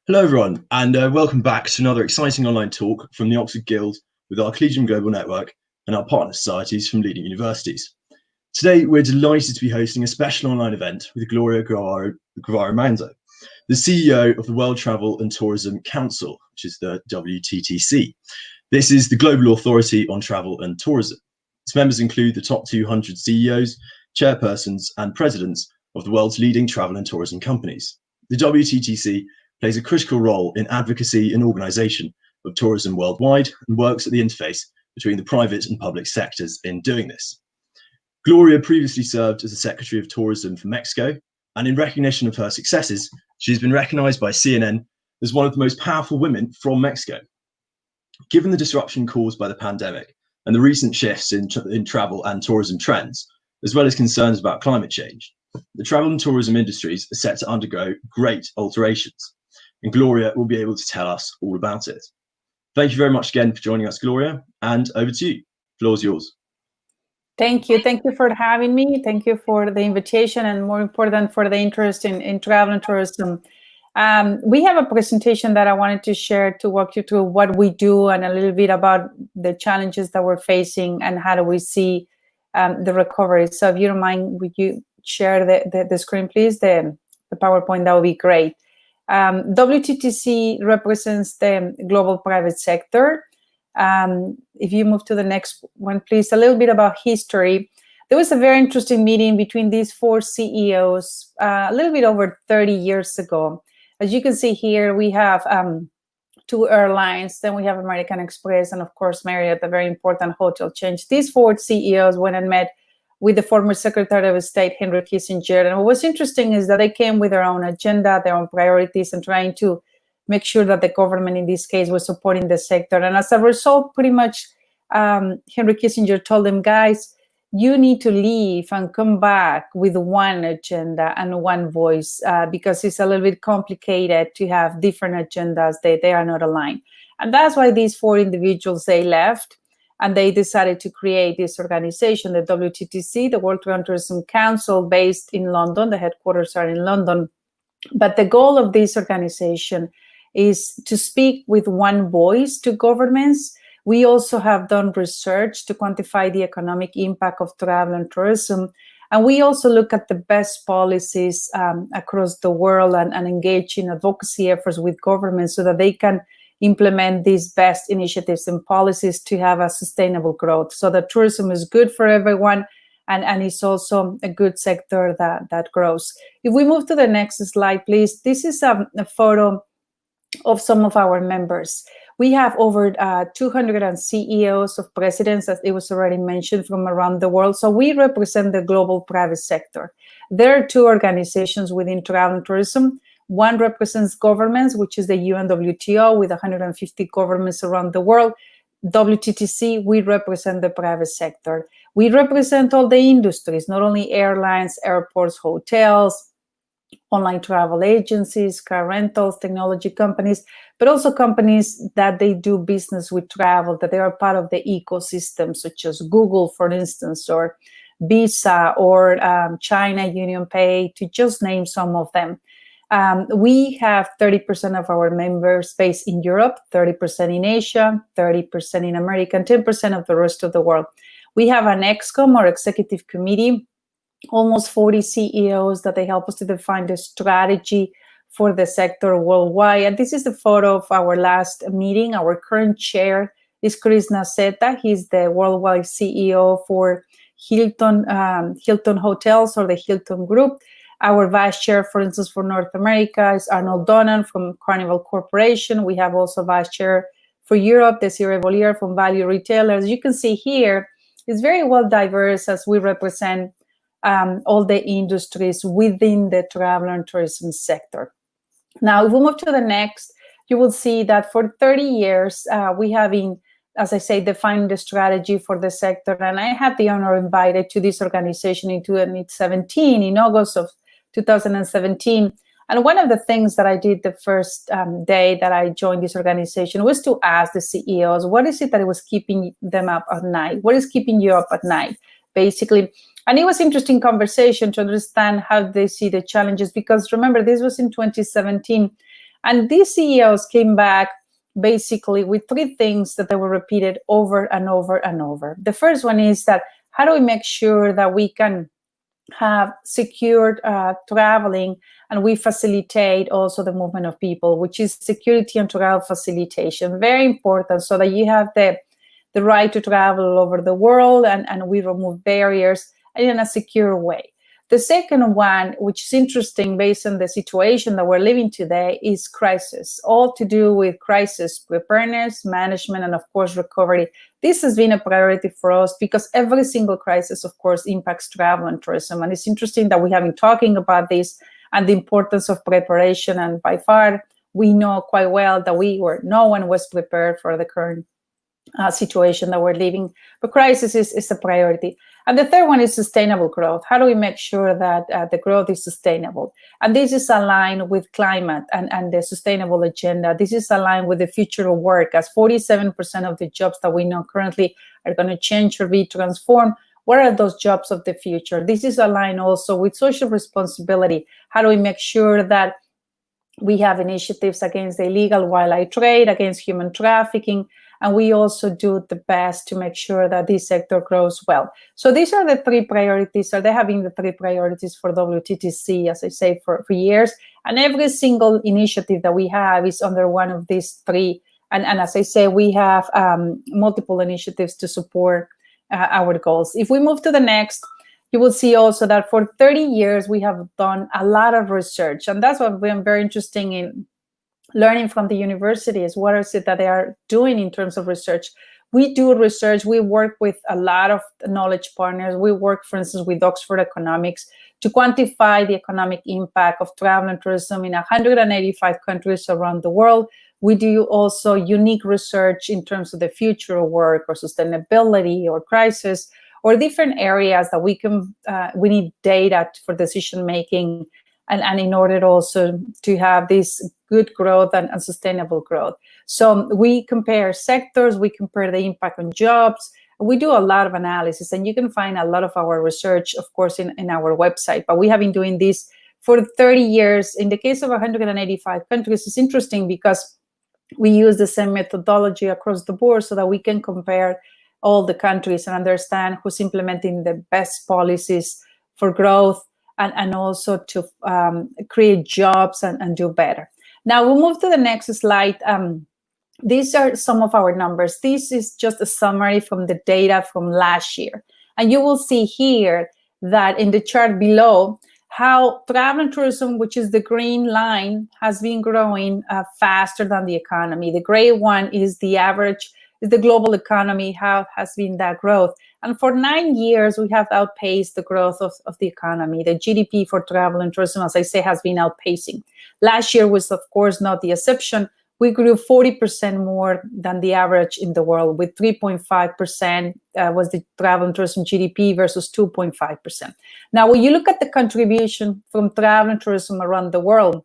Hello, everyone, and welcome back to another exciting online talk from the Oxford Guild with our Collegium Global Network and our partner societies from leading universities. Today, we're delighted to be hosting a special online event with Gloria Guevara Manzo, the CEO of the World Travel and Tourism Council, which is the WTTC. This is the global authority on travel and tourism. Its members include the top 200 CEOs, chairpersons, and presidents of the world's leading travel and tourism companies. The WTTC plays a critical role in advocacy and organisation of tourism worldwide and works at the interface between the private and public sectors in doing this. Gloria previously served as the Secretary of Tourism for Mexico, and in recognition of her successes, she's been recognised by CNN as one of the most powerful women from Mexico. Given the disruption caused by the pandemic and the recent shifts in travel and tourism trends, as well as concerns about climate change, the travel and tourism industries are set to undergo great alterations. And Gloria will be able to tell us all about it. Thank you very much again for joining us, Gloria, and over to you. The floor is yours. Thank you. Thank you for having me. Thank you for the invitation, and more important, for the interest in travel and tourism. We have a presentation that I wanted to share to walk you through what we do and a little bit about the challenges that we're facing and how do we see the recovery. So if you don't mind, would you share the screen, please? The PowerPoint, that would be great. WTTC represents the global private sector. If you move to the next one, please, a little bit about history. There was a very interesting meeting between these four CEOs a little bit over 30 years ago. As you can see here, we have two airlines, then we have American Express, and of course, Marriott, a very important hotel chain. These four CEOs went and met with the former Secretary of State, Henry Kissinger. And what was interesting is that they came with their own agenda, their own priorities, and trying to make sure that the government, in this case, was supporting the sector. And as a result, pretty much, Henry Kissinger told them, guys, you need to leave and come back with one agenda and one voice, because it's a little bit complicated to have different agendas. They are not aligned. And that's why these four individuals, they left. And they decided to create this organization, the WTTC, the World Travel and Tourism Council, based in London. The headquarters are in London. But the goal of this organization is to speak with one voice to governments. We also have done research to quantify the economic impact of travel and tourism. And we also look at the best policies across the world and engage in advocacy efforts with governments so that they can implement these best initiatives and policies to have a sustainable growth, so that tourism is good for everyone and it's also a good sector that grows. If we move to the next slide, please. This is a photo of some of our members. We have over 200 CEOs of presidents, as it was already mentioned, from around the world. So we represent the global private sector. There are two organizations within travel and tourism. One represents governments, which is the UNWTO, with 150 governments around the world. WTTC, we represent the private sector. We represent all the industries, not only airlines, airports, hotels, online travel agencies, car rentals, technology companies, but also companies that they do business with travel, that they are part of the ecosystem, such as Google, for instance, or Visa, or China UnionPay, to just name some of them. We have 30% of our members based in Europe, 30% in Asia, 30% in America, and 10% of the rest of the world. We have an ExCom, or executive committee, almost 40 CEOs that they help us to define the strategy for the sector worldwide. And this is the photo of our last meeting. Our current chair is Chris Naceta. He's the worldwide CEO for Hilton Hotels, or the Hilton Group. Our vice chair, for instance, for North America is Arnold Donnan from Carnival Corporation. We have also vice chair for Europe, Desiree Bollier from Value Retailers. You can see here, it's very well diverse, as we represent all the industries within the travel and tourism sector. Now, if we move to the next, you will see that for 30 years, we have been, as I say, defining the strategy for the sector. And I had the honor invited to this organization in 2017, in August of 2017. And one of the things that I did the first day that I joined this organization was to ask the CEOs, what is it that was keeping them up at night? What is keeping you up at night, basically? And it was interesting conversation to understand how they see the challenges, because remember, this was in 2017. And these CEOs came back basically with three things that they were repeated over and over and over. The first one is that how do we make sure that we can have secured traveling, and we facilitate also the movement of people, which is security and travel facilitation. Very important, so that you have the right to travel all over the world, and we remove barriers in a secure way. The second one, which is interesting based on the situation that we're living today, is crisis, all to do with crisis preparedness, management, and of course, recovery. This has been a priority for us because every single crisis, of course, impacts travel and tourism. And it's interesting that we have been talking about this and the importance of preparation. And by far, we know quite well that no one was prepared for the current situation that we're living. But crisis is a priority. And the third one is sustainable growth. How do we make sure that the growth is sustainable? And this is aligned with climate and the sustainable agenda. This is aligned with the future of work, as 47% of the jobs that we know currently are going to change or be transformed. What are those jobs of the future? This is aligned also with social responsibility. How do we make sure that we have initiatives against the illegal wildlife trade, against human trafficking, and we also do the best to make sure that this sector grows well. So these are the three priorities. So they have been the three priorities for WTTC, as I say, for years. And every single initiative that we have is under one of these three. And as I say, we have multiple initiatives to support our goals. If we move to the next, you will see also that for 30 years, we have done a lot of research. And that's what I'm very interested in learning from the universities. What is it that they are doing in terms of research? We do research. We work with a lot of knowledge partners. We work, for instance, with Oxford Economics to quantify the economic impact of travel and tourism in 185 countries around the world. We do also unique research in terms of the future of work or sustainability or crisis, or different areas that we need data for decision making, and in order also to have this good growth and sustainable growth. So we compare sectors, we compare the impact on jobs, we do a lot of analysis, and you can find a lot of our research, of course, in our website. But we have been doing this for 30 years. In the case of 185 countries, it's interesting because we use the same methodology across the board so that we can compare all the countries and understand who's implementing the best policies for growth and also to create jobs and do better. Now we'll move to the next slide. These are some of our numbers. This is just a summary from the data from last year. And you will see here that in the chart below, how travel and tourism, which is the green line, has been growing faster than the economy. The gray one is the average, is the global economy, how has been that growth. And for 9 years, we have outpaced the growth of the economy. The GDP for travel and tourism, as I say, has been outpacing. Last year was, of course, not the exception. We grew 40% more than the average in the world, with 3.5% was the travel and tourism GDP versus 2.5%. Now, when you look at the contribution from travel and tourism around the world,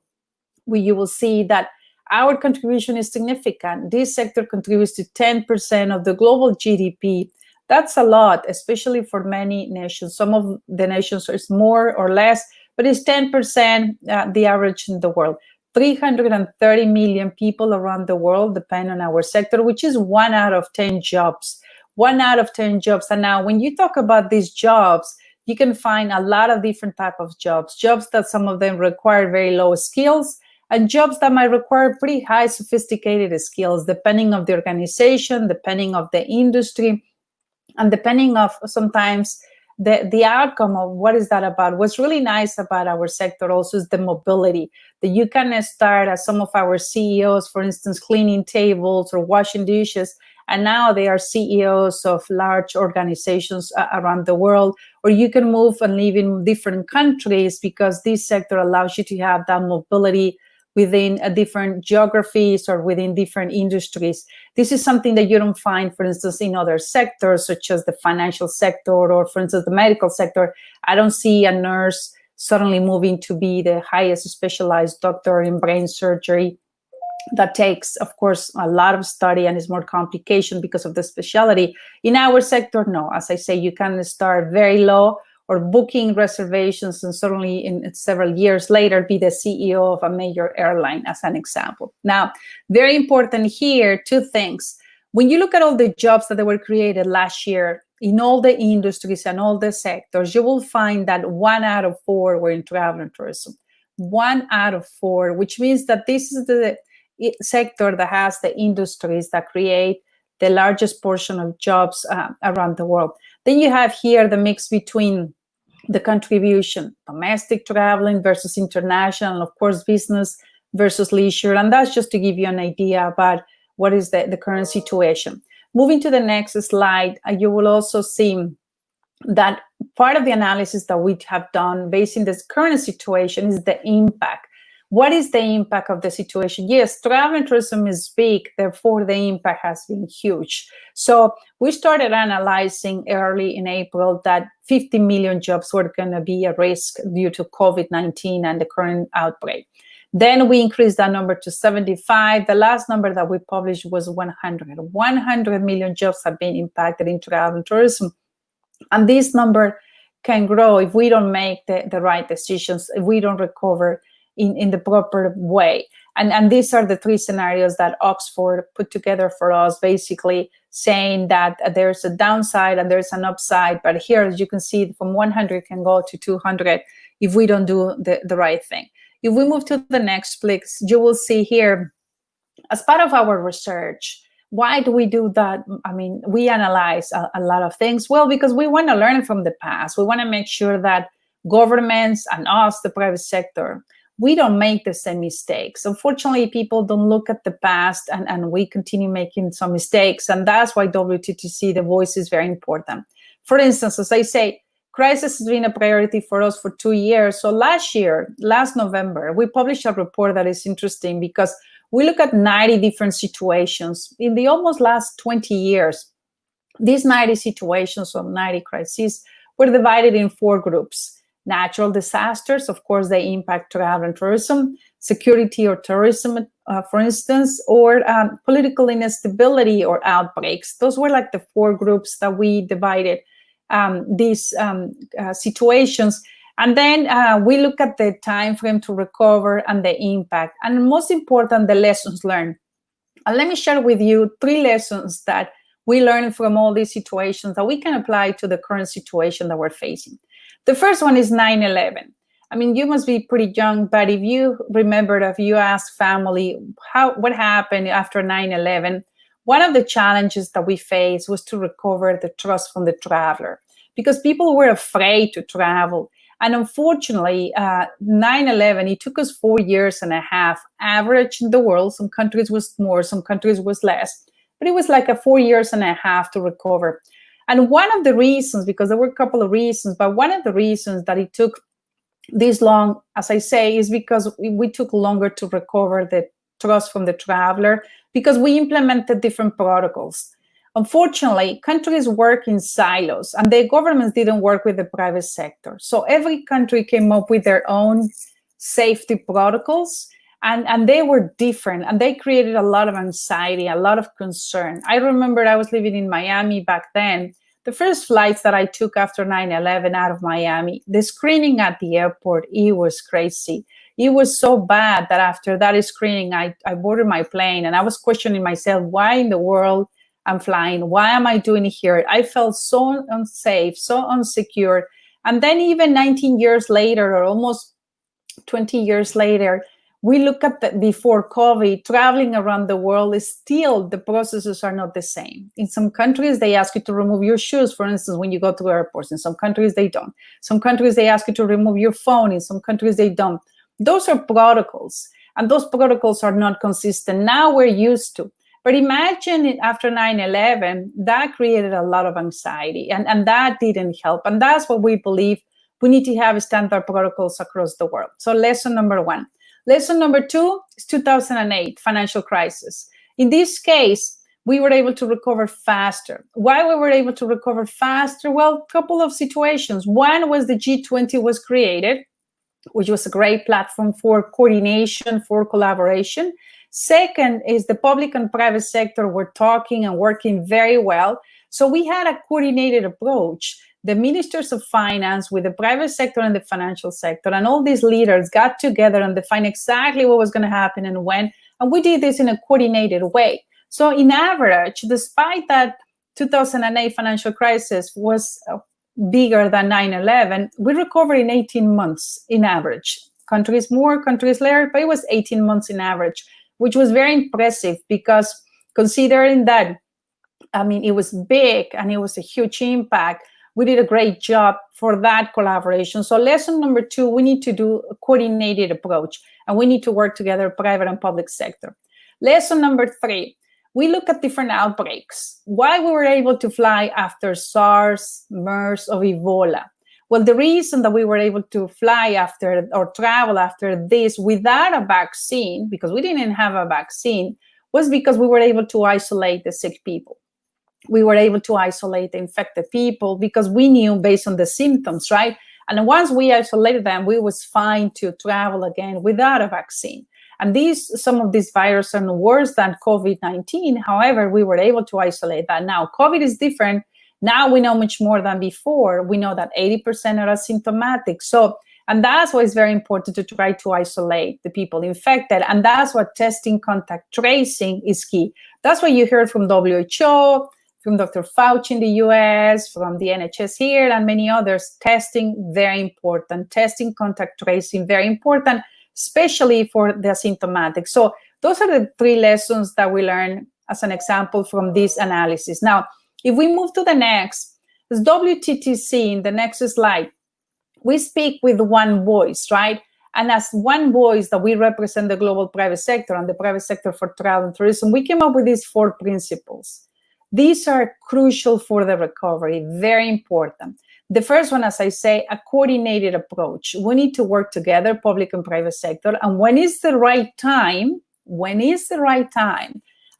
you will see that our contribution is significant. This sector contributes to 10% of the global GDP. That's a lot, especially for many nations. Some of the nations is more or less, but it's 10% the average in the world. 330 million people around the world depend on our sector, which is 1 out of 10 jobs. 1 out of 10 jobs. And now when you talk about these jobs, you can find a lot of different types of jobs. Jobs that some of them require very low skills, and jobs that might require pretty high sophisticated skills, depending on the organization, depending on the industry, and depending of sometimes the outcome of what is that about. What's really nice about our sector also is the mobility, that you can start as some of our CEOs, for instance, cleaning tables or washing dishes, and now they are CEOs of large organizations around the world, or you can move and live in different countries because this sector allows you to have that mobility within different geographies or within different industries. This is something that you don't find, for instance, in other sectors, such as the financial sector or, for instance, the medical sector. I don't see a nurse suddenly moving to be the highest specialized doctor in brain surgery. That takes, of course, a lot of study and is more complication because of the specialty. In our sector, no. As I say, you can start very low or booking reservations, and certainly in several years later be the CEO of a major airline, as an example. Now, very important here, two things. When you look at all the jobs that were created last year in all the industries and all the sectors, you will find that 1 out of 4 were in travel and tourism. 1 out of 4, which means that this is the sector that has the industries that create the largest portion of jobs around the world. Then you have here the mix between the contribution, domestic traveling versus international, of course, business versus leisure. And that's just to give you an idea about what is the current situation. Moving to the next slide, you will also see that part of the analysis that we have done based on this current situation is the impact. What is the impact of the situation? Yes, travel and tourism is big, therefore the impact has been huge. So we started analyzing early in April that 50 million jobs were going to be at risk due to COVID-19 and the current outbreak. Then we increased that number to 75. The last number that we published was 100. 100 million jobs have been impacted in travel and tourism. And this number can grow if we don't make the right decisions, if we don't recover in the proper way. And these are the 3 scenarios that Oxford put together for us, basically saying that there's a downside and there's an upside. But here, as you can see, from 100 can go to 200 if we don't do the right thing. If we move to the next, please, you will see here, as part of our research, why do we do that? I mean, we analyze a lot of things. Well, because we want to learn from the past. We want to make sure that governments and us, the private sector, we don't make the same mistakes. Unfortunately, people don't look at the past, and we continue making some mistakes. And that's why WTTC, the voice, is very important. For instance, as I say, crisis has been a priority for us for 2 years. So last November, we published a report that is interesting because we look at 90 different situations in the almost last 20 years. These 90 situations or 90 crises were divided in 4 groups. Natural disasters, of course, they impact travel and tourism, security or terrorism, for instance, or political instability or outbreaks. Those were like the 4 groups that we divided these situations. And then we look at the time frame to recover and the impact. And most important, the lessons learned. And let me share with you 3 lessons that we learned from all these situations that we can apply to the current situation that we're facing. The first one is 9/11. I mean, you must be pretty young, but if you remember, if you ask family what happened after 9/11, one of the challenges that we faced was to recover the trust from the traveler, because people were afraid to travel. And unfortunately, 9/11, it took us 4.5 years average in the world. Some countries was more, some countries was less, but it was like a 4.5 years to recover. And one of the reasons, because there were a couple of reasons, but one of the reasons that it took this long, as I say, is because we took longer to recover the trust from the traveler, because we implemented different protocols. Unfortunately, countries work in silos, and the governments didn't work with the private sector. So every country came up with their own safety protocols, and they were different, and they created a lot of anxiety, a lot of concern. I remember I was living in Miami back then. The first flights that I took after 9/11 out of Miami, the screening at the airport, it was crazy. It was so bad that after that screening, I boarded my plane, and I was questioning myself, why in the world I'm flying? Why am I doing it here? I felt so unsafe, so unsecure. And then even 19 years later, or almost 20 years later, we look at before COVID, traveling around the world is still, the processes are not the same. In some countries, they ask you to remove your shoes, for instance, when you go to airports. In some countries, they don't. Some countries, they ask you to remove your phone. In some countries, they don't. Those are protocols, and those protocols are not consistent. Now we're used to. But imagine after 9/11, that created a lot of anxiety, and that didn't help. And that's what we believe we need to have standard protocols across the world. So lesson number 1. Lesson number 2 is 2008 financial crisis. In this case, we were able to recover faster. Why we were able to recover faster? Well, a couple of situations. One was the G20 was created, which was a great platform for coordination, for collaboration. Second is the public and private sector were talking and working very well. So we had a coordinated approach the ministers of finance with the private sector and the financial sector, and all these leaders got together and defined exactly what was going to happen and when. And we did this in a coordinated way. So in average, despite that 2008 financial crisis was bigger than 9/11, we recovered in 18 months in average. Countries more, countries less, but it was 18 months in average, which was very impressive because considering that, I mean, it was big and it was a huge impact, we did a great job for that collaboration. So lesson number 2, we need to do a coordinated approach, and we need to work together, private and public sector. Lesson number 3, we look at different outbreaks. Why we were able to fly after SARS, MERS, or Ebola? Well, the reason that we were able to fly after or travel after this without a vaccine, because we didn't have a vaccine, was because we were able to isolate the sick people. We were able to isolate the infected people because we knew based on the symptoms, right? And once we isolated them, we was fine to travel again without a vaccine. And some of these viruses are worse than COVID-19. However, we were able to isolate that. Now, COVID is different. Now we know much more than before. We know that 80% are asymptomatic. And that's why it's very important to try to isolate the people infected. And that's what testing, contact tracing is key. That's what you heard from WHO, from Dr. Fauci in the US, from the NHS here, and many others. Testing, very important. Testing, contact tracing, very important, especially for the asymptomatic. So those are the 3 lessons that we learned as an example from this analysis. Now, if we move to the next, this WTTC in the next slide, we speak with one voice, right? And as one voice that we represent the global private sector and the private sector for travel and tourism, we came up with these 4 principles. These are crucial for the recovery, very important. The first one, as I say, a coordinated approach. We need to work together, public and private sector. And when is the right time?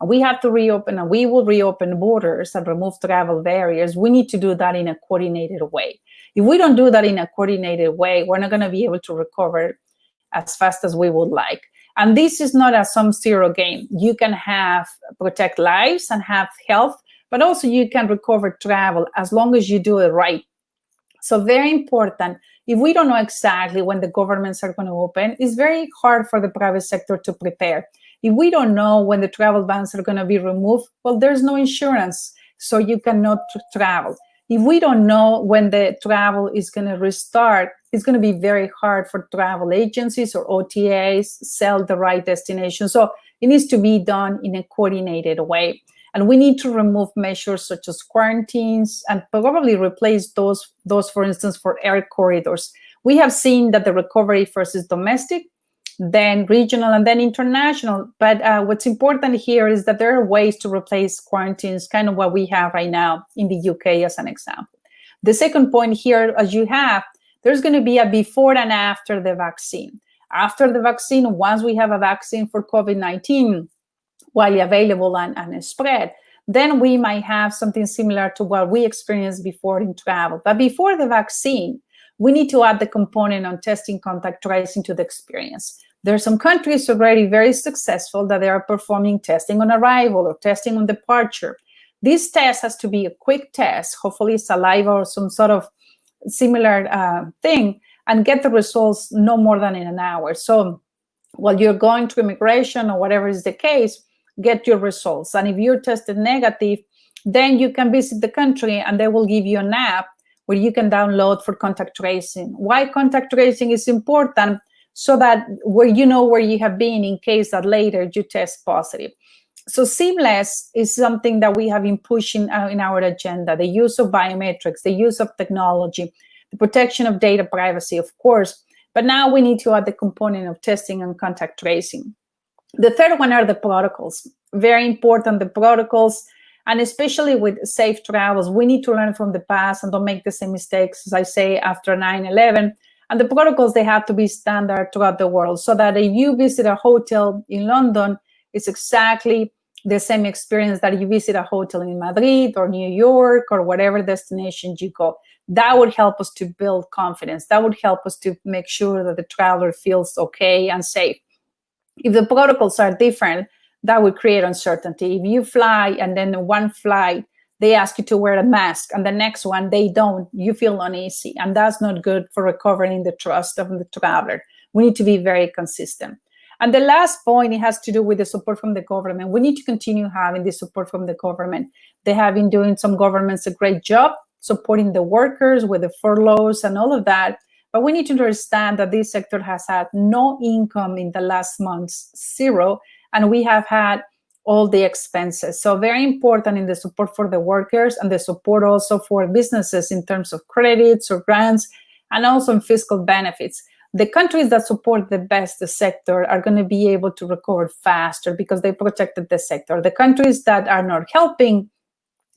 And we have to reopen, and we will reopen borders and remove travel barriers. We need to do that in a coordinated way. If we don't do that in a coordinated way, we're not going to be able to recover as fast as we would like. And this is not a sum zero game. You can protect lives and have health, but also you can recover travel as long as you do it right. So very important. If we don't know exactly when the governments are going to open, it's very hard for the private sector to prepare. If we don't know when the travel bans are going to be removed, well, there's no insurance, so you cannot travel. If we don't know when the travel is going to restart, it's going to be very hard for travel agencies or OTAs sell the right destination. So it needs to be done in a coordinated way. And we need to remove measures such as quarantines and probably replace those, for instance, for air corridors. We have seen that the recovery first is domestic, then regional, and then international. But what's important here is that there are ways to replace quarantines, kind of what we have right now in the UK as an example. The second point here, as you have, there's going to be a before and after the vaccine. After the vaccine, once we have a vaccine for COVID-19, widely available and spread, then we might have something similar to what we experienced before in travel. But before the vaccine, we need to add the component on testing, contact tracing to the experience. There are some countries already very successful that they are performing testing on arrival or testing on departure. This test has to be a quick test, hopefully saliva or some sort of similar thing, and get the results no more than in an hour. So while you're going to immigration or whatever is the case, get your results. And if you're tested negative, then you can visit the country and they will give you an app where you can download for contact tracing. Why contact tracing is important? So that where you know where you have been in case that later you test positive. So seamless is something that we have been pushing in our agenda, the use of biometrics, the use of technology, the protection of data privacy, of course, but now we need to add the component of testing and contact tracing. The third one are the protocols. Very important, the protocols, and especially with safe travels, we need to learn from the past and don't make the same mistakes, as I say, after 9/11. And the protocols, they have to be standard throughout the world so that if you visit a hotel in London, it's exactly the same experience that you visit a hotel in Madrid or New York or whatever destination you go. That would help us to build confidence. That would help us to make sure that the traveler feels okay and safe. If the protocols are different, that would create uncertainty. If you fly and then one flight, they ask you to wear a mask, and the next one they don't, you feel uneasy, and that's not good for recovering the trust of the traveler. We need to be very consistent. And the last point, it has to do with the support from the government. We need to continue having the support from the government. They have been doing, some governments, a great job supporting the workers with the furloughs and all of that. But we need to understand that this sector has had no income in the last months, zero, and we have had all the expenses. So very important in the support for the workers and the support also for businesses in terms of credits or grants, and also in fiscal benefits. The countries that support the best the sector are going to be able to recover faster because they protected the sector. The countries that are not helping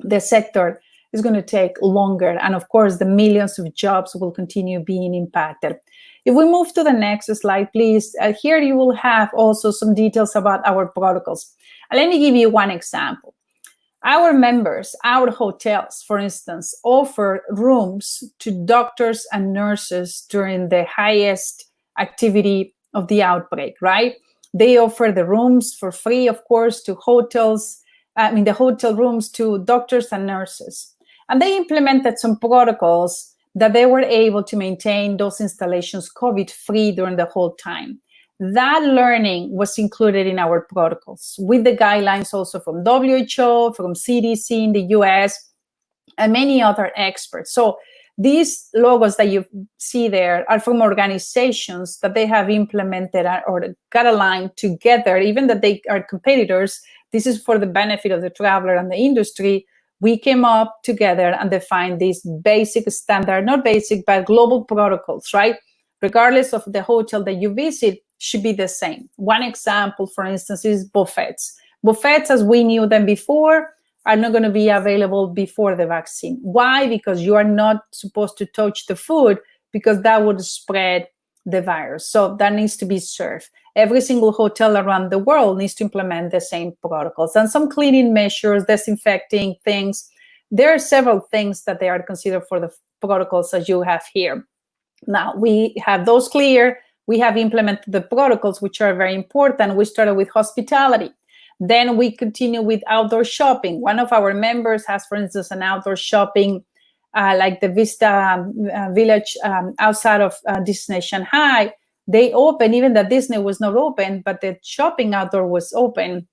the sector is going to take longer. And of course, the millions of jobs will continue being impacted. If we move to the next slide, please, here you will have also some details about our protocols. Let me give you one example. Our members, our hotels, for instance, offer rooms to doctors and nurses during the highest activity of the outbreak, right? They offer the rooms for free, of course, to hotels, the hotel rooms to doctors and nurses. And they implemented some protocols that they were able to maintain those installations COVID-free during the whole time. That learning was included in our protocols with the guidelines also from WHO, from CDC in the US, and many other experts. So these logos that you see there are from organizations that they have implemented or got aligned together, even that they are competitors. This is for the benefit of the traveler and the industry. We came up together and defined these basic standard, not basic, but global protocols, right? Regardless of the hotel that you visit, should be the same. One example, for instance, is buffets. Buffets, as we knew them before, are not going to be available before the vaccine. Why? Because you are not supposed to touch the food, because that would spread the virus. So that needs to be served. Every single hotel around the world needs to implement the same protocols and some cleaning measures, disinfecting things. There are several things that they are considered for the protocols as you have here. Now, we have those clear. We have implemented the protocols, which are very important. We started with hospitality. Then we continue with outdoor shopping. One of our members has, for instance, an outdoor shopping like the Vista Village outside of Disney Shanghai. They opened, even that Disney was not open, but the shopping outdoor was open.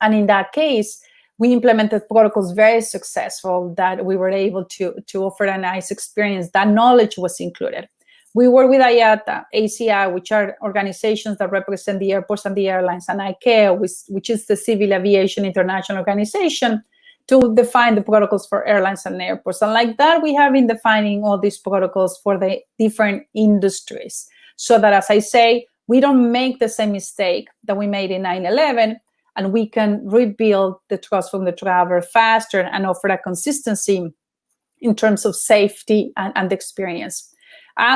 And in that case, we implemented protocols very successful that we were able to offer a nice experience. That knowledge was included. We work with IATA, ACI, which are organizations that represent the airports and the airlines, and ICAO, which is the Civil Aviation International Organization, to define the protocols for airlines and airports. And like that, we have been defining all these protocols for the different industries, so that, as I say, we don't make the same mistake that we made in 9/11, and we can rebuild the trust from the traveler faster and offer a consistency in terms of safety and experience.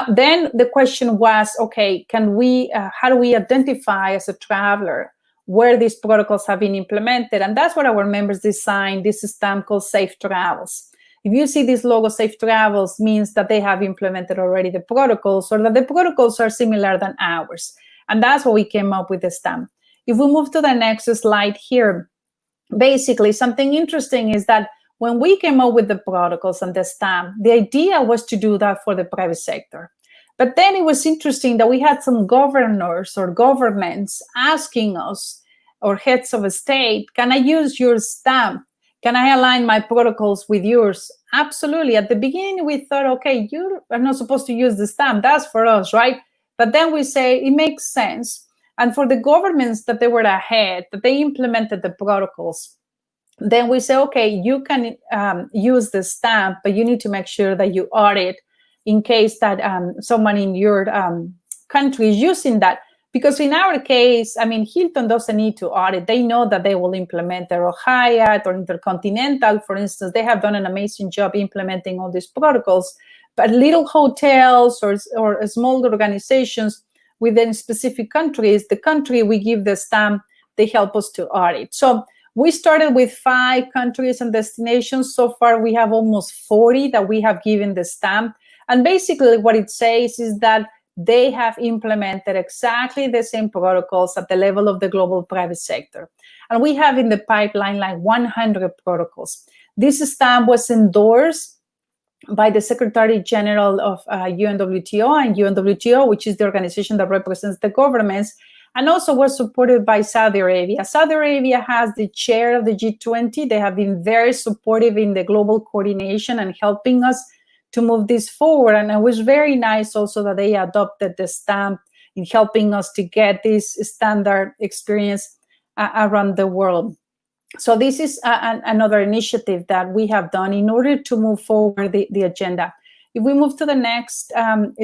Then the question was, okay, can we, how do we identify as a traveler where these protocols have been implemented? And that's what our members designed this stamp called Safe Travels. If you see this logo, Safe Travels, means that they have implemented already the protocols, or that the protocols are similar than ours. And that's what we came up with the stamp. If we move to the next slide here, basically something interesting is that when we came up with the protocols and the stamp, the idea was to do that for the private sector. But then it was interesting that we had some governors or governments asking us, or heads of a state, can I use your stamp? Can I align my protocols with yours? Absolutely. At the beginning, we thought, okay, you are not supposed to use the stamp. That's for us, right? But then we say it makes sense. And for the governments that they were ahead, that they implemented the protocols, then we say, okay, you can use the stamp, but you need to make sure that you audit in case that someone in your country is using that. Because in our case, I mean, Hilton doesn't need to audit. They know that they will implement their Hyatt or Intercontinental, for instance. They have done an amazing job implementing all these protocols. But little hotels or small organizations within specific countries, the country we give the stamp, they help us to audit. So we started with 5 countries and destinations. So far, we have almost 40 that we have given the stamp. And basically what it says is that they have implemented exactly the same protocols at the level of the global private sector. And we have in the pipeline like 100 protocols. This stamp was endorsed by the Secretary General of UNWTO and UNWTO, which is the organization that represents the governments, and also was supported by Saudi Arabia. Saudi Arabia has the chair of the G20. They have been very supportive in the global coordination and helping us to move this forward. And it was very nice also that they adopted the stamp in helping us to get this standard experience around the world. So this is another initiative that we have done in order to move forward the agenda. If we move to the next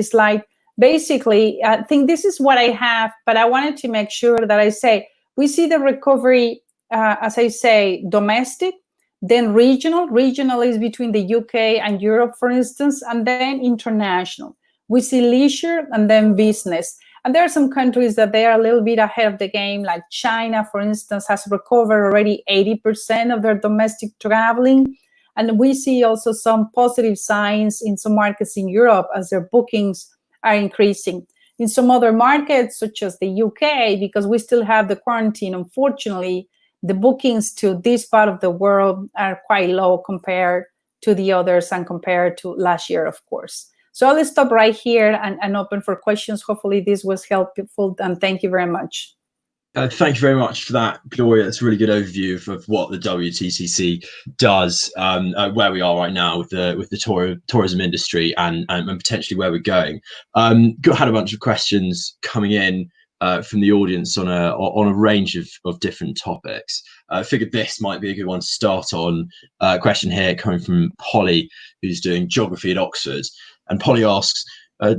slide, basically, I think this is what I have, but I wanted to make sure that I say, we see the recovery, as I say, domestic, then regional. Regional is between the UK and Europe, for instance, and then international. We see leisure and then business. And there are some countries that they are a little bit ahead of the game, like China, for instance, has recovered already 80% of their domestic traveling. And we see also some positive signs in some markets in Europe as their bookings are increasing. In some other markets, such as the UK, because we still have the quarantine, unfortunately, the bookings to this part of the world are quite low compared to the others and compared to last year, of course. So I'll stop right here and open for questions. Hopefully this was helpful, and thank you very much. Thank you very much for that, Gloria. It's a really good overview of what the WTTC does, where we are right now with the tourism industry, and potentially where we're going. Had a bunch of questions coming in from the audience on a range of different topics. I figured this might be a good one to start on. A question here coming from Polly, who's doing geography at Oxford. And Polly asks,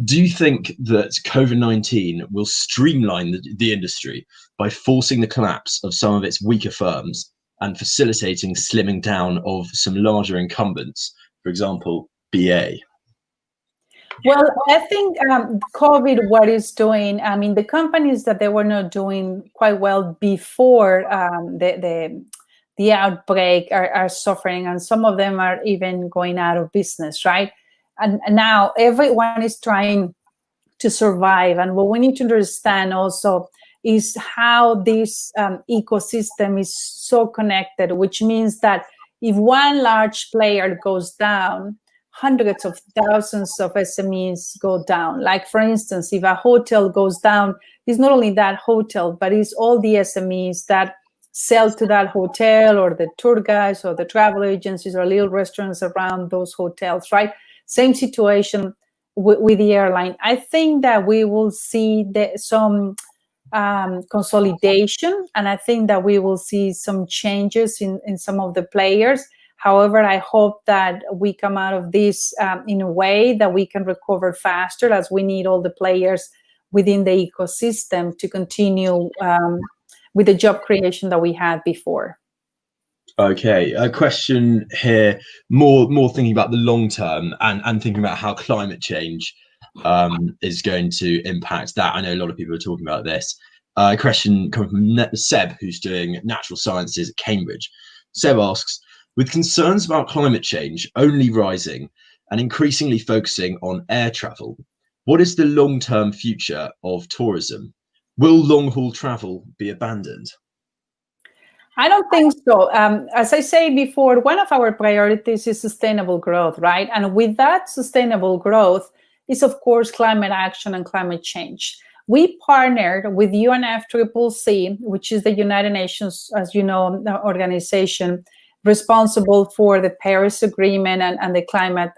do you think that COVID-19 will streamline the industry by forcing the collapse of some of its weaker firms and facilitating slimming down of some larger incumbents, for example, BA? Well, I think COVID, what it's doing, I mean, the companies that they were not doing quite well before the outbreak are suffering, and some of them are even going out of business, right? And now everyone is trying to survive. And what we need to understand also is how this ecosystem is so connected, which means that if one large player goes down, hundreds of thousands of SMEs go down. Like, for instance, if a hotel goes down, it's not only that hotel, but it's all the SMEs that sell to that hotel, or the tour guides, or the travel agencies, or little restaurants around those hotels, right? Same situation with the airline. I think that we will see some consolidation, and I think that we will see some changes in some of the players. However, I hope that we come out of this in a way that we can recover faster, as we need all the players within the ecosystem to continue with the job creation that we had before. Okay, a question here, more thinking about the long term and thinking about how climate change is going to impact that. I know a lot of people are talking about this. A question coming from Seb, who's doing natural sciences at Cambridge. Seb asks, with concerns about climate change only rising and increasingly focusing on air travel, what is the long-term future of tourism? Will long-haul travel be abandoned? I don't think so. As I said before, one of our priorities is sustainable growth, right? And with that sustainable growth is, of course, climate action and climate change. We partnered with UNFCCC, which is the United Nations, as you know, organization responsible for the Paris Agreement and the climate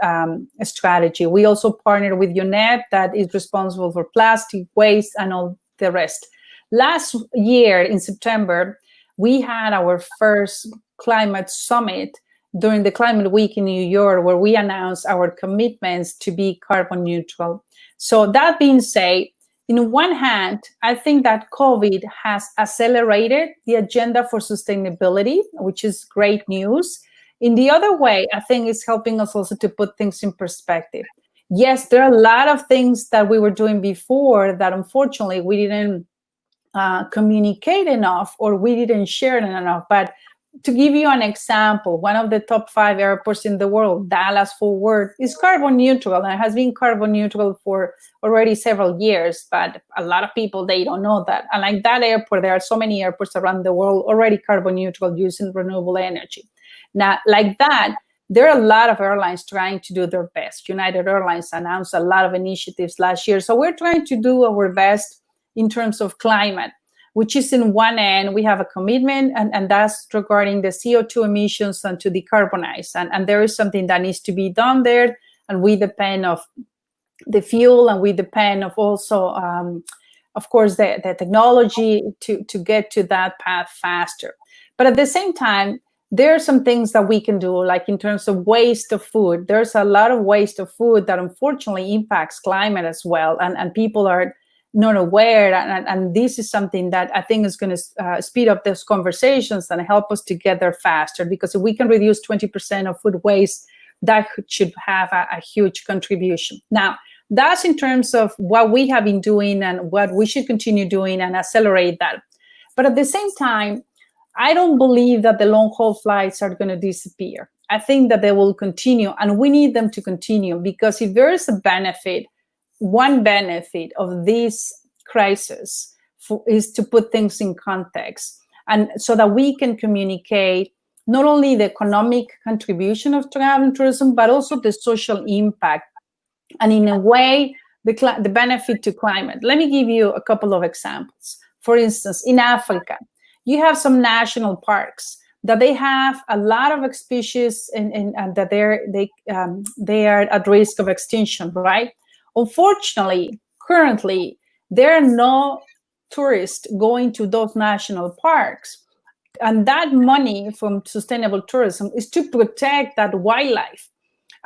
strategy. We also partnered with UNEP, that is responsible for plastic waste and all the rest. Last year in September, we had our first climate summit during the Climate Week in New York, where we announced our commitments to be carbon neutral. So that being said, in one hand, I think that COVID has accelerated the agenda for sustainability, which is great news. In the other way, I think it's helping us also to put things in perspective. Yes, there are a lot of things that we were doing before that unfortunately we didn't communicate enough, or we didn't share it enough. But to give you an example, one of the top 5 airports in the world, Dallas-Fort Worth, is carbon neutral and has been carbon neutral for already several years. But a lot of people, they don't know that. And like that airport, there are so many airports around the world already carbon neutral using renewable energy. Now, like that, there are a lot of airlines trying to do their best. United Airlines announced a lot of initiatives last year. So we're trying to do our best in terms of climate, which is in one end, we have a commitment, and that's regarding the CO2 emissions and to decarbonize. And there is something that needs to be done there. And we depend of the fuel, and we depend of also, of course, the technology to get to that path faster. But at the same time, there are some things that we can do, like in terms of waste of food. There's a lot of waste of food that unfortunately impacts climate as well. And people are not aware. And this is something that I think is going to speed up those conversations and help us to get there faster. Because if we can reduce 20% of food waste, that should have a huge contribution. Now, that's in terms of what we have been doing and what we should continue doing and accelerate that. But at the same time, I don't believe that the long-haul flights are going to disappear. I think that they will continue, and we need them to continue, because if there is a benefit, one benefit of this crisis is to put things in context, and so that we can communicate not only the economic contribution of travel and tourism, but also the social impact, and in a way, the benefit to climate. Let me give you a couple of examples. For instance, in Africa, you have some national parks that they have a lot of species and that they are at risk of extinction, right? Unfortunately, currently, there are no tourists going to those national parks. And that money from sustainable tourism is to protect that wildlife.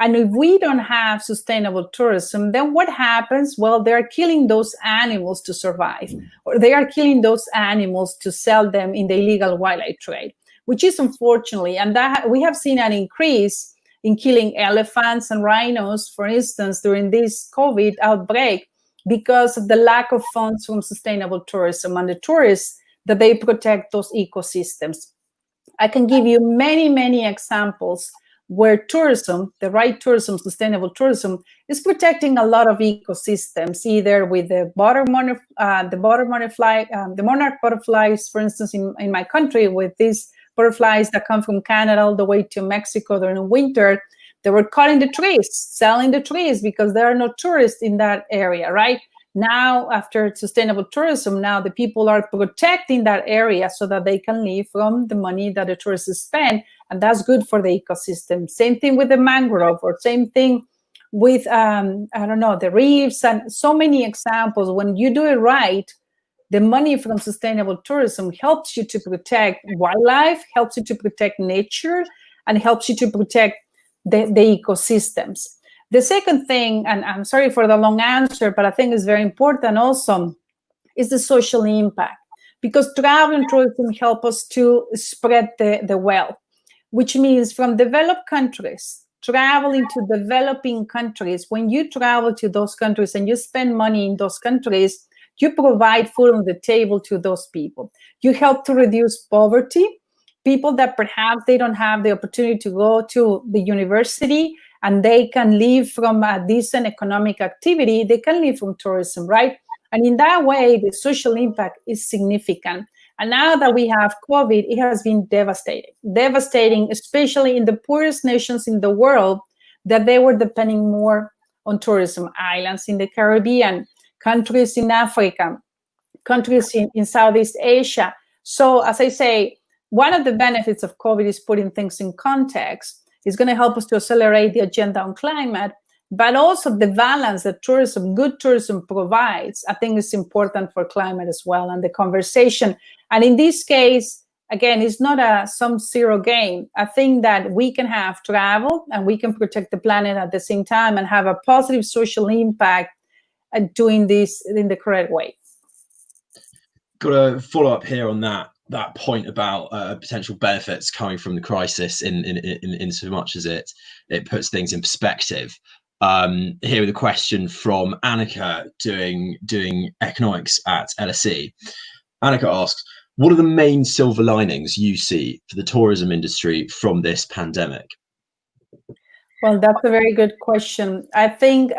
And if we don't have sustainable tourism, then what happens? Well, they're killing those animals to survive, or they are killing those animals to sell them in the illegal wildlife trade, which is unfortunately, and that we have seen an increase in killing elephants and rhinos, for instance, during this COVID outbreak, because of the lack of funds from sustainable tourism and the tourists that they protect those ecosystems. I can give you many, many examples where tourism, the right tourism, sustainable tourism, is protecting a lot of ecosystems, either with the monarch butterflies, for instance, in my country, with these butterflies that come from Canada all the way to Mexico during winter. They were cutting the trees, selling the trees, because there are no tourists in that area, right? Now, after sustainable tourism, now the people are protecting that area so that they can live from the money that the tourists spend, and that's good for the ecosystem. Same thing with the mangrove, or same thing with, the reefs, and so many examples. When you do it right, the money from sustainable tourism helps you to protect wildlife, helps you to protect nature, and helps you to protect the ecosystems. The second thing, and I'm sorry for the long answer, but I think it's very important also, is the social impact. Because travel and tourism help us to spread the wealth, which means from developed countries, traveling to developing countries. When you travel to those countries and you spend money in those countries, you provide food on the table to those people. You help to reduce poverty. People that perhaps they don't have the opportunity to go to the university and they can live from a decent economic activity, they can live from tourism, right? And in that way, the social impact is significant. And now that we have COVID, it has been devastating, especially in the poorest nations in the world, that they were depending more on tourism. Islands in the Caribbean, countries in Africa, countries in Southeast Asia. So as I say, one of the benefits of COVID is putting things in context. It's going to help us to accelerate the agenda on climate, but also the balance that tourism, good tourism provides, I think is important for climate as well, and the conversation. And in this case, again, it's not a sum-zero game. I think that we can have travel and we can protect the planet at the same time and have a positive social impact at doing this in the correct way. Got a follow up here on that point about potential benefits coming from the crisis in so much as it puts things in perspective. Here with a question from Annika doing economics at LSE. Annika asks, What are the main silver linings you see for the tourism industry from this pandemic? Well, that's a very good question. I think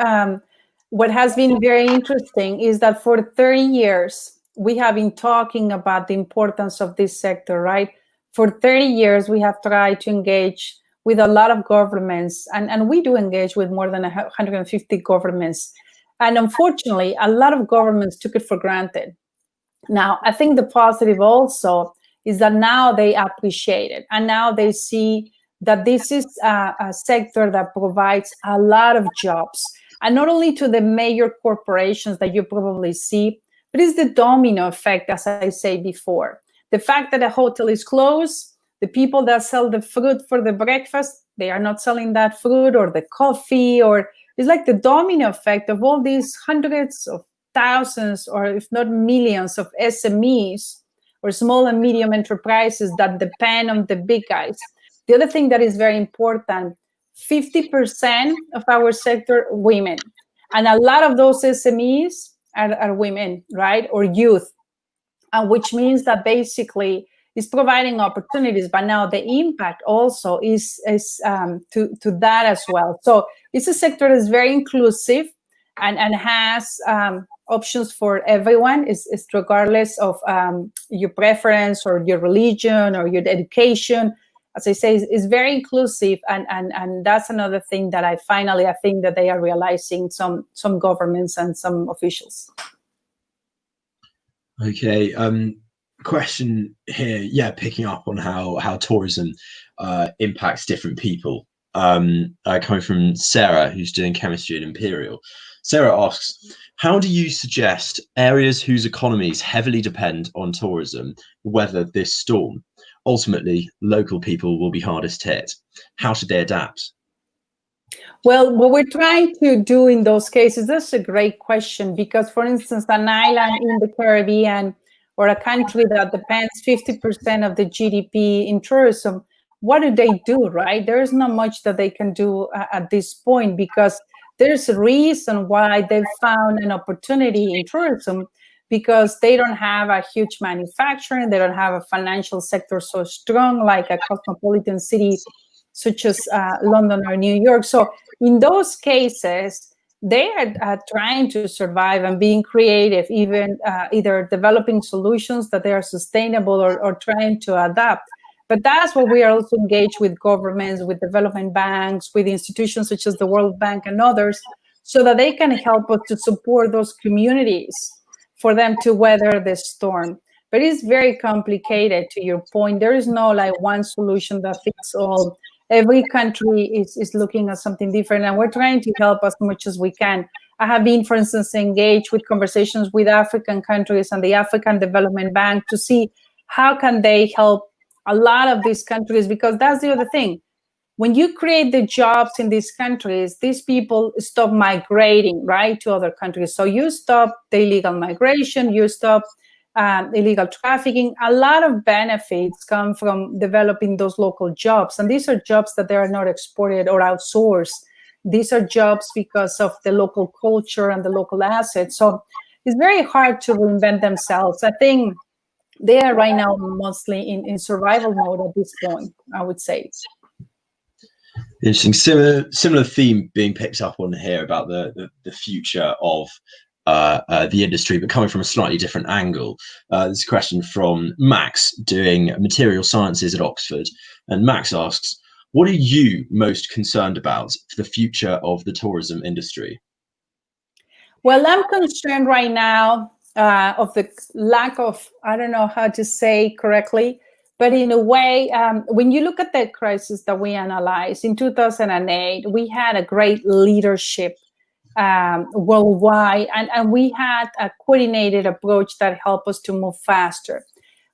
what has been very interesting is that for 30 years, we have been talking about the importance of this sector, right? For 30 years, we have tried to engage with a lot of governments, and we do engage with more than 150 governments. And unfortunately, a lot of governments took it for granted. Now, I think the positive also is that now they appreciate it, and now they see that this is a sector that provides a lot of jobs, and not only to the major corporations that you probably see, but it's the domino effect, as I say before. The fact that a hotel is closed, the people that sell the fruit for the breakfast, they are not selling that fruit or the coffee, or it's like the domino effect of all these hundreds of thousands, or if not millions, of SMEs or small and medium enterprises that depend on the big guys. The other thing that is very important, 50% of our sector women, and a lot of those SMEs are women, right, or youth, and which means that basically is providing opportunities, but now the impact also is to that as well. So it's a sector that is very inclusive and has options for everyone, is regardless of your preference or your religion or your education. As I say, is very inclusive, and that's another thing that I think that they are realizing, some governments and some officials. Okay, question here, picking up on how tourism impacts different people. Coming from Sarah, who's doing chemistry at Imperial. Sarah asks, how do you suggest areas whose economies heavily depend on tourism weather this storm? Ultimately, local people will be hardest hit. How should they adapt? Well, what we're trying to do in those cases, that's a great question, because, for instance, an island in the Caribbean or a country that depends 50% of the GDP in tourism, what do they do, right? There is not much that they can do at this point, because there's a reason why they've found an opportunity in tourism, because they don't have a huge manufacturing, they don't have a financial sector so strong like a cosmopolitan city such as London or New York. So in those cases, they are trying to survive and being creative, even either developing solutions that they are sustainable or trying to adapt. But that's what we are also engaged with governments, with development banks, with institutions such as the World Bank and others, so that they can help us to support those communities for them to weather the storm. But it's very complicated, to your point. There is no like one solution that fits all. Every country is looking at something different, and we're trying to help as much as we can. I have been, for instance, engaged with conversations with African countries and the African Development Bank to see how can they help a lot of these countries, because that's the other thing. When you create the jobs in these countries, these people stop migrating, right, to other countries. So you stop the illegal migration, you stop illegal trafficking. A lot of benefits come from developing those local jobs. And these are jobs that they are not exported or outsourced. These are jobs because of the local culture and the local assets. So it's very hard to reinvent themselves. I think they are right now mostly in survival mode at this point, I would say. Interesting. Similar theme being picked up on here about the future of the industry, but coming from a slightly different angle. There's a question from Max, doing material sciences at Oxford. And Max asks, what are you most concerned about for the future of the tourism industry? Well, I'm concerned right now of the lack of, I don't know how to say correctly, but in a way, when you look at the crisis that we analyzed in 2008, we had a great leadership worldwide, and we had a coordinated approach that helped us to move faster.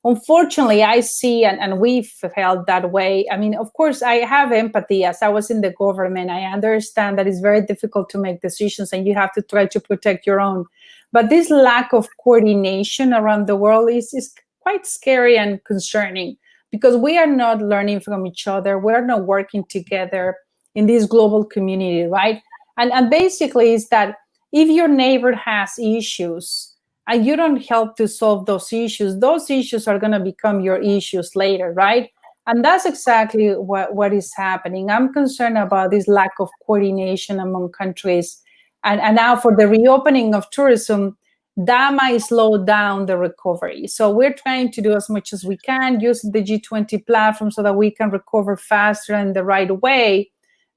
Unfortunately, I see, and we've felt that way. I mean, of course, I have empathy. As I was in the government, I understand that it's very difficult to make decisions and you have to try to protect your own. But this lack of coordination around the world is quite scary and concerning, because we are not learning from each other. We're not working together in this global community, right? And basically is that if your neighbor has issues and you don't help to solve those issues are going to become your issues later, right? And that's exactly what is happening. I'm concerned about this lack of coordination among countries. And now for the reopening of tourism, that might slow down the recovery. So we're trying to do as much as we can, use the G20 platform so that we can recover faster and the right way.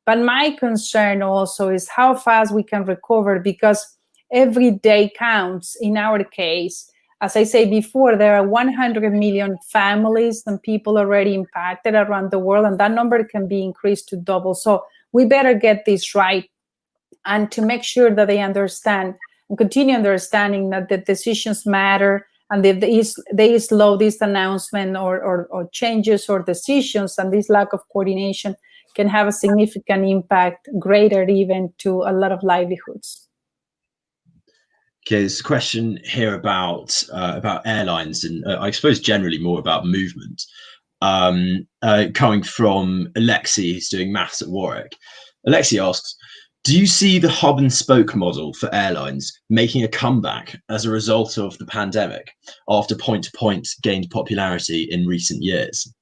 But my concern also is how fast we can recover, because every day counts in our case. As I say before, there are 100 million families and people already impacted around the world, and that number can be increased to double. So we better get this right, and to make sure that they understand and continue understanding that the decisions matter, and if they slow this announcement or changes or decisions, and this lack of coordination can have a significant impact, greater even to a lot of livelihoods. Okay, there's a question here about airlines, and I suppose generally more about movement. Coming from Alexi, who's doing maths at Warwick. Alexi asks, do you see the hub and spoke model for airlines making a comeback as a result of the pandemic after point-to-point gained popularity in recent years?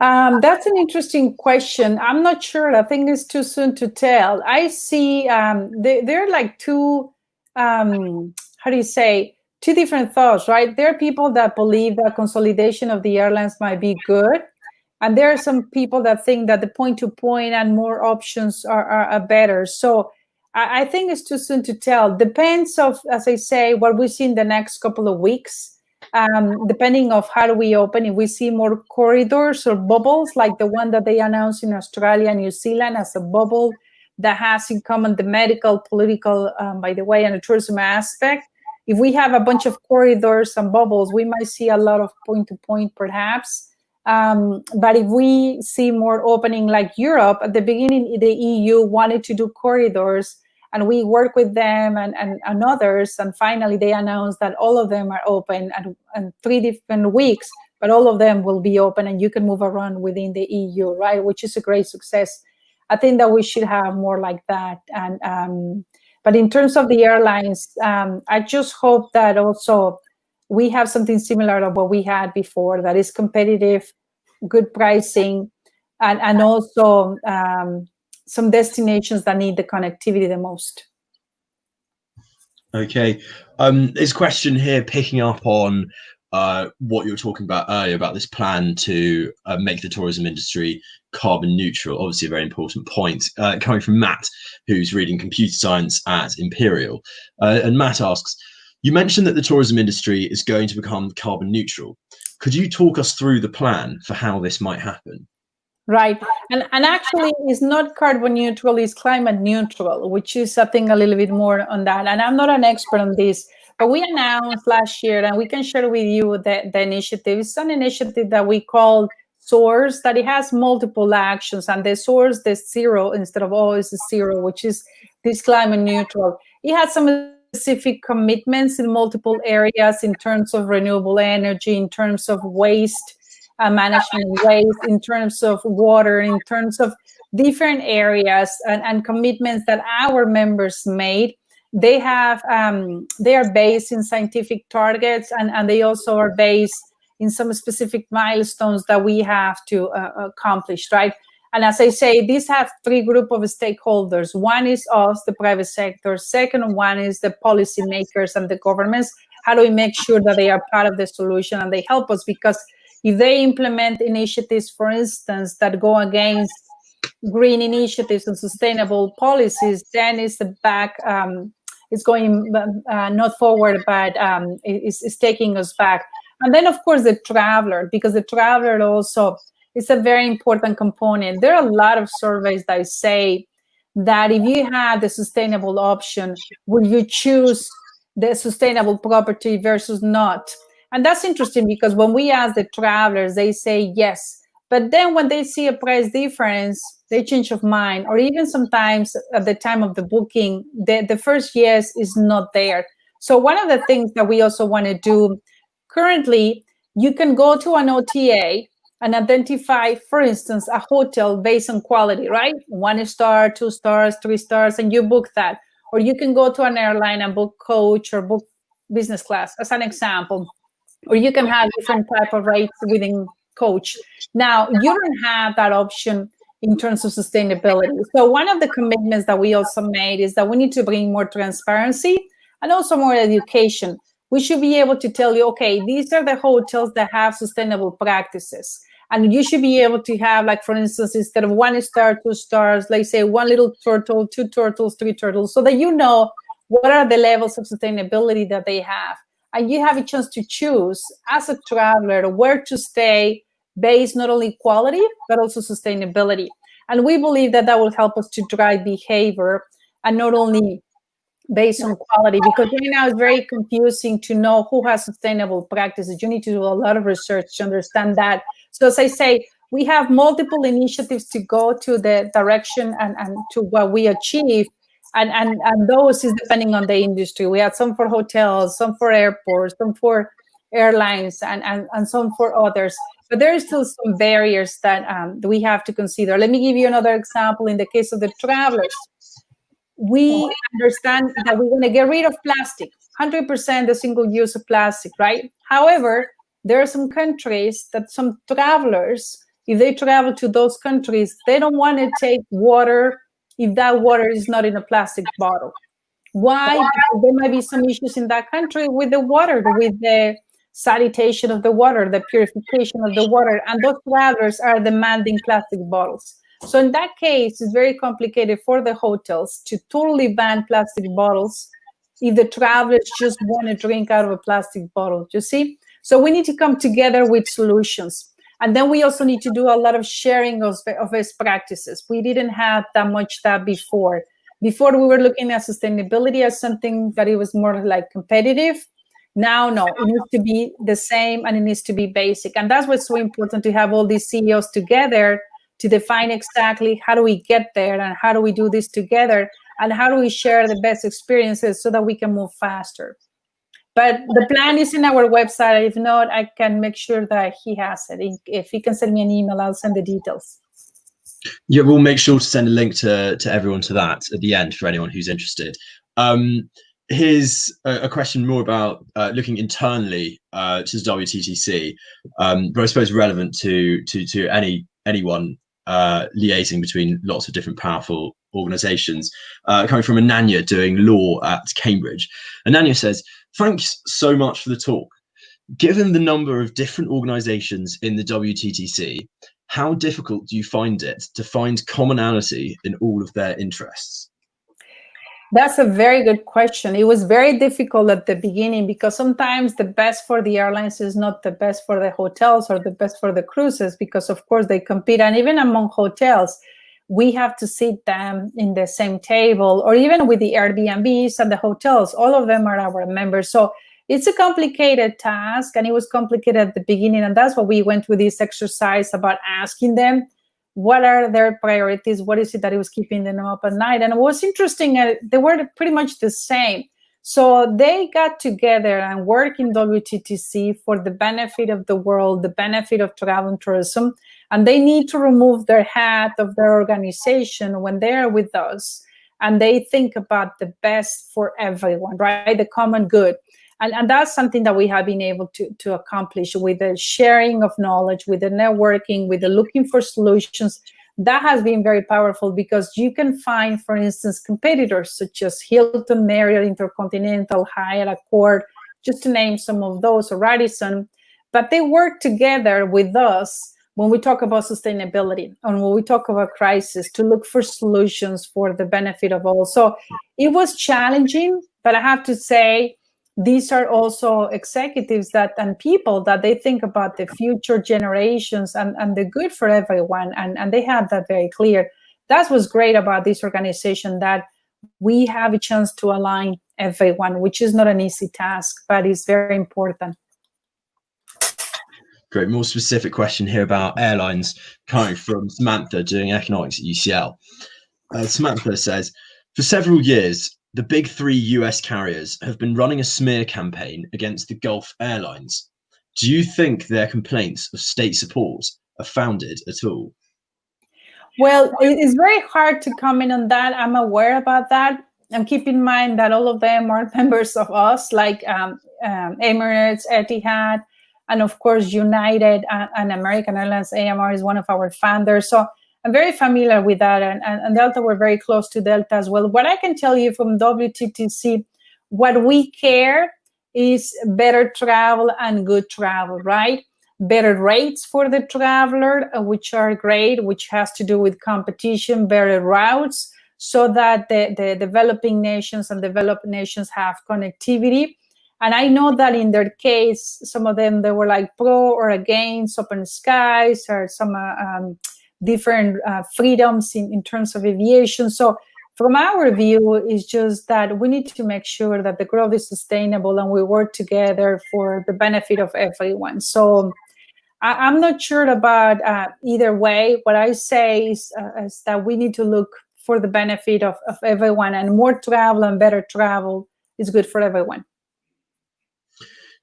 That's an interesting question. I'm not sure. I think it's too soon to tell. I see there are like two different thoughts, right? There are people that believe that consolidation of the airlines might be good. And there are some people that think that the point-to-point and more options are better. So I think it's too soon to tell. Depends of, as I say, what we see in the next couple of weeks. Depending of how do we open, if we see more corridors or bubbles like the one that they announced in Australia and New Zealand as a bubble that has in common the medical, political, by the way, and the tourism aspect. If we have a bunch of corridors and bubbles, we might see a lot of point-to-point perhaps. But if we see more opening like Europe, at the beginning, the EU wanted to do corridors, and we work with them and others, and finally they announced that all of them are open and 3 different weeks, but all of them will be open and you can move around within the EU, right? Which is a great success. I think that we should have more like that. And but in terms of the airlines, I just hope that also we have something similar to what we had before, that is competitive, good pricing, and also some destinations that need the connectivity the most. Okay, there's a question here picking up on what you were talking about earlier about this plan to make the tourism industry carbon neutral. Obviously a very important point, coming from Matt, who's reading computer science at Imperial. And Matt asks, you mentioned that the tourism industry is going to become carbon neutral. Could you talk us through the plan for how this might happen? Right. And actually, it's not carbon neutral, it's climate neutral, which is something a little bit more on that. And I'm not an expert on this, but we announced last year, and we can share with you the initiative. It's an initiative that we call SOARS, that it has multiple actions. And the SOARS, the zero, instead of always the zero, which is this climate neutral. It has some specific commitments in multiple areas in terms of renewable energy, in terms of waste, management waste, in terms of water, in terms of different areas and commitments that our members made. They have they are based in scientific targets, and they also are based in some specific milestones that we have to accomplish, right? And as I say, these have 3 groups of stakeholders. One is us, the private sector. Second one is the policymakers and the governments. How do we make sure that they are part of the solution and they help us? Because if they implement initiatives, for instance, that go against green initiatives and sustainable policies, then it's it's going not forward, but it's taking us back. And then, of course, the traveler, because the traveler also is a very important component. There are a lot of surveys that say that if you had the sustainable option, would you choose the sustainable property versus not? And that's interesting, because when we ask the travelers, they say yes. But then when they see a price difference, they change of mind. Or even sometimes at the time of the booking, the first yes is not there. So one of the things that we also want to do currently, you can go to an OTA and identify, for instance, a hotel based on quality, right? 1 star, 2 stars, 3 stars, and you book that. Or you can go to an airline and book coach or book business class, as an example, or you can have different type of rates within coach. Now, you don't have that option in terms of sustainability. So one of the commitments that we also made is that we need to bring more transparency and also more education. We should be able to tell you, okay, these are the hotels that have sustainable practices. And you should be able to have, like, for instance, instead of 1 star, 2 stars, like say 1 little turtle, 2 turtles, 3 turtles, so that you know what are the levels of sustainability that they have. And you have a chance to choose as a traveler where to stay based not only quality, but also sustainability. And we believe that that will help us to drive behavior and not only based on quality, because right now it's very confusing to know who has sustainable practices. You need to do a lot of research to understand that. So as I say, we have multiple initiatives to go to the direction and to what we achieve. And those is depending on the industry. We have some for hotels, some for airports, some for airlines, and some for others. But there are still some barriers that we have to consider. Let me give you another example. In the case of the travelers, we understand that we want to get rid of plastic, 100% the single use of plastic, right? However, there are some countries that some travelers, if they travel to those countries, they don't want to take water if that water is not in a plastic bottle. Why? Because there might be some issues in that country with the water, with the sanitation of the water, the purification of the water, and those travelers are demanding plastic bottles. So in that case, it's very complicated for the hotels to totally ban plastic bottles if the travelers just want to drink out of a plastic bottle, you see? So we need to come together with solutions. And then we also need to do a lot of sharing of best practices. We didn't have that much that before. Before, we were looking at sustainability as something that it was more like competitive. Now, no, it needs to be the same and it needs to be basic. And that's what's so important, to have all these CEOs together to define exactly how do we get there and how do we do this together and how do we share the best experiences so that we can move faster. But the plan is in our website. If not, I can make sure that he has it. If he can send me an email, I'll send the details. Yeah, we'll make sure to send a link to everyone to that at the end for anyone who's interested. Here's a question more about looking internally to the WTTC, but I suppose relevant to anyone liaising between lots of different powerful organizations, coming from Ananya doing law at Cambridge. Ananya says, thanks so much for the talk. Given the number of different organizations in the WTTC, how difficult do you find it to find commonality in all of their interests? That's a very good question. It was very difficult at the beginning because sometimes the best for the airlines is not the best for the hotels or the best for the cruises, because of course they compete. And even among hotels, we have to sit them in the same table, or even with the Airbnbs and the hotels, all of them are our members. So it's a complicated task, and it was complicated at the beginning. And that's why we went through this exercise about asking them, what are their priorities? What is it that was keeping them up at night? And it was interesting, they were pretty much the same. So they got together and worked in WTTC for the benefit of the world, the benefit of travel and tourism. And they need to remove their hat of their organization when they're with us. And they think about the best for everyone, right? The common good. And that's something that we have been able to accomplish with the sharing of knowledge, with the networking, with the looking for solutions. That has been very powerful, because you can find, for instance, competitors such as Hilton, Marriott, Intercontinental, Hyatt, Accord, just to name some of those, or Radisson, but they work together with us when we talk about sustainability and when we talk about crisis, to look for solutions for the benefit of all. So it was challenging, but I have to say, these are also executives and people that they think about the future generations and the good for everyone. And they have that very clear. That's what's great about this organization, that we have a chance to align everyone, which is not an easy task, but it's very important. Great. More specific question here about airlines, coming from Samantha doing economics at UCL. Samantha says, for several years, the big three US carriers have been running a smear campaign against the Gulf airlines. Do you think their complaints of state support are founded at all? Well, it's very hard to comment on that. I'm aware about that. And keep in mind that all of them are members of us, like Emirates, Etihad, and of course United and American Airlines. AMR is one of our founders. So I'm very familiar with that, and Delta, we're very close to Delta as well. What I can tell you from WTTC, what we care is better travel and good travel, right? Better rates for the traveler, which are great, which has to do with competition, better routes, so that the developing nations and developed nations have connectivity. And I know that in their case, some of them, they were like pro or against open skies or some different freedoms in terms of aviation. So from our view, it's just that we need to make sure that the growth is sustainable and we work together for the benefit of everyone. So I'm not sure about either way. What I say is that we need to look for the benefit of everyone, and more travel and better travel is good for everyone.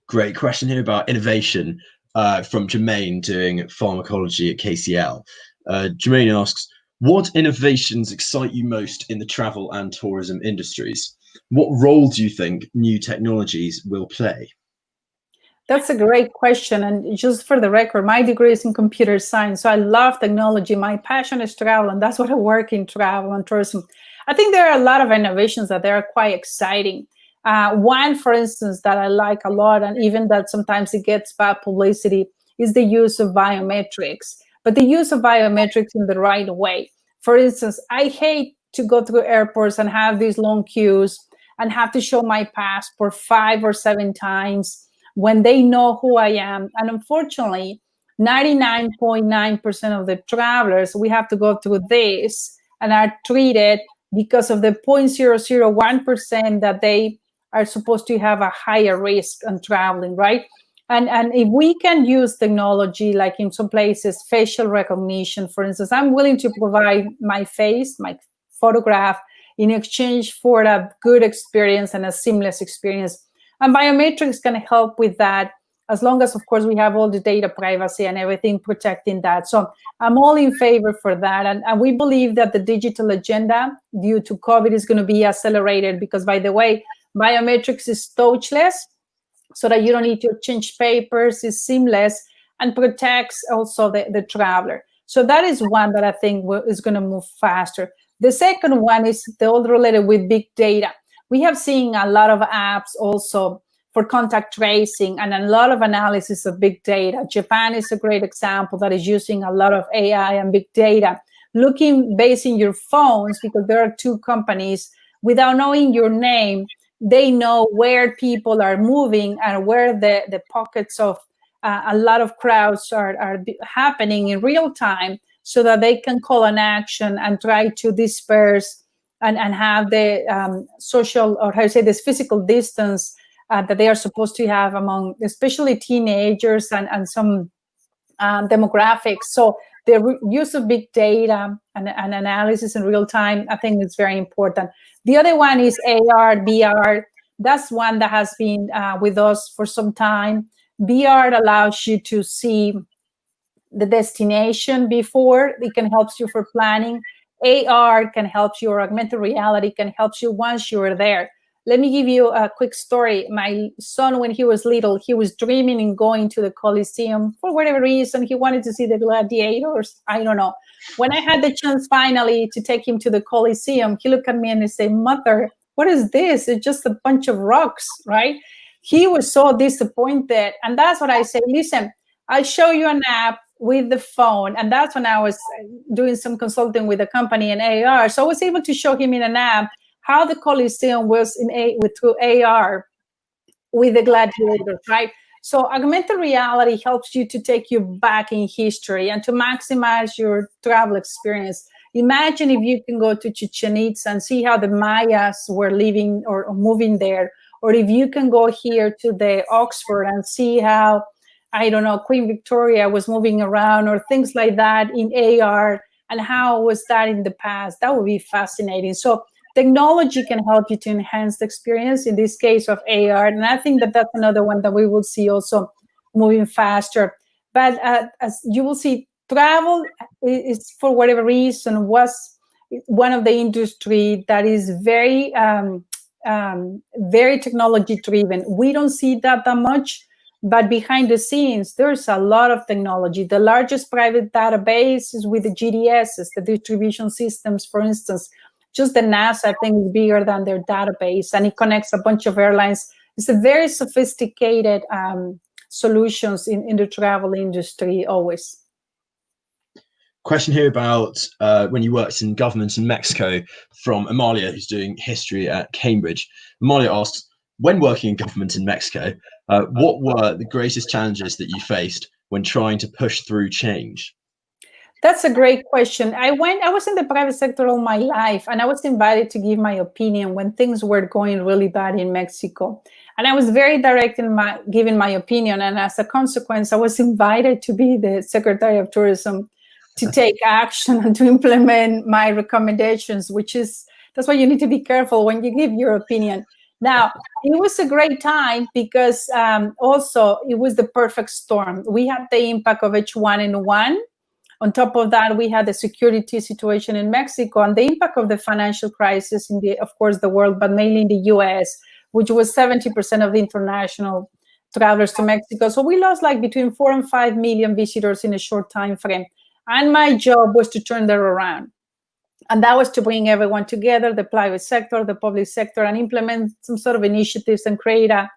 Great question here about innovation from Jermaine doing pharmacology at KCL. Jermaine asks, what innovations excite you most in the travel and tourism industries? What role do you think new technologies will play? That's a great question. And just for the record, my degree is in computer science. So I love technology. My passion is travel, and that's what I work in, travel and tourism. I think there are a lot of innovations that they are quite exciting. One, for instance, that I like a lot, and even that sometimes it gets bad publicity, is the use of biometrics, but the use of biometrics in the right way. For instance, I hate to go through airports and have these long queues and have to show my passport 5 or 7 times when they know who I am. And unfortunately, 99.9% of the travelers, we have to go through this and are treated because of the 0.001% that they are supposed to have a higher risk on traveling, right? And if we can use technology, like in some places, facial recognition, for instance, I'm willing to provide my face, my photograph, in exchange for a good experience and a seamless experience. And biometrics can help with that, as long as, of course, we have all the data privacy and everything protecting that. So I'm all in favor for that. And we believe that the digital agenda due to COVID is going to be accelerated because, by the way, biometrics is touchless, so that you don't need to exchange papers, is seamless, and protects also the traveler. So that is one that I think is going to move faster. The second one is all related with big data. We have seen a lot of apps also for contact tracing and a lot of analysis of big data. Japan is a great example that is using a lot of AI and big data, basing your phones, because there are 2 companies, without knowing your name, they know where people are moving and where the pockets of a lot of crowds are happening in real time, so that they can call an action and try to disperse and have the social, or how to say, this physical distance that they are supposed to have among especially teenagers and some demographics. So the use of big data and analysis in real time, I think is very important. The other one is AR, VR. That's one that has been with us for some time. VR allows you to see the destination before. It can help you for planning. AR can help you, or augmented reality can help you once you're there. Let me give you a quick story. My son, when he was little, he was dreaming in going to the Collegium for whatever reason. He wanted to see the gladiators. I don't know. When I had the chance finally to take him to the Collegium, he looked at me and he said, "Mother, what is this? It's just a bunch of rocks," right? He was so disappointed. And that's what I said, listen, I'll show you an app with the phone. And that's when I was doing some consulting with a company in AR. So I was able to show him in an app how the Colosseum was through AR with the gladiators, right? So augmented reality helps you to take you back in history and to maximize your travel experience. Imagine if you can go to Chichen Itza and see how the Mayas were living or moving there, or if you can go here to the Oxford and see how, I don't know, Queen Victoria was moving around, or things like that in AR, and how was that in the past. That would be fascinating. So technology can help you to enhance the experience, in this case of AR. And I think that that's another one that we will see also moving faster. But as you will see, travel is, for whatever reason, was one of the industry that is very very technology driven. We don't see that much, but behind the scenes, there's a lot of technology. The largest private database is with the GDSs, the distribution systems, for instance. Just the NASA, I think, is bigger than their database, and it connects a bunch of airlines. It's a very sophisticated solutions in the travel industry always. Question here about when you worked in government in Mexico from Amalia, who's doing history at Cambridge. Amalia asks, when working in government in Mexico, what were the greatest challenges that you faced when trying to push through change? That's a great question. I was in the private sector all my life, and I was invited to give my opinion when things were going really bad in Mexico. And I was very direct in giving my opinion. And as a consequence, I was invited to be the Secretary of Tourism to take action and to implement my recommendations, that's why you need to be careful when you give your opinion. Now, it was a great time because also it was the perfect storm. We had the impact of H1N1. On top of that, we had the security situation in Mexico and the impact of the financial crisis in of course, the world, but mainly in the US, which was 70% of the international travelers to Mexico. So we lost like between 4 and 5 million visitors in a short time frame. And my job was to turn that around. And that was to bring everyone together, the private sector, the public sector, and implement some sort of initiatives and create a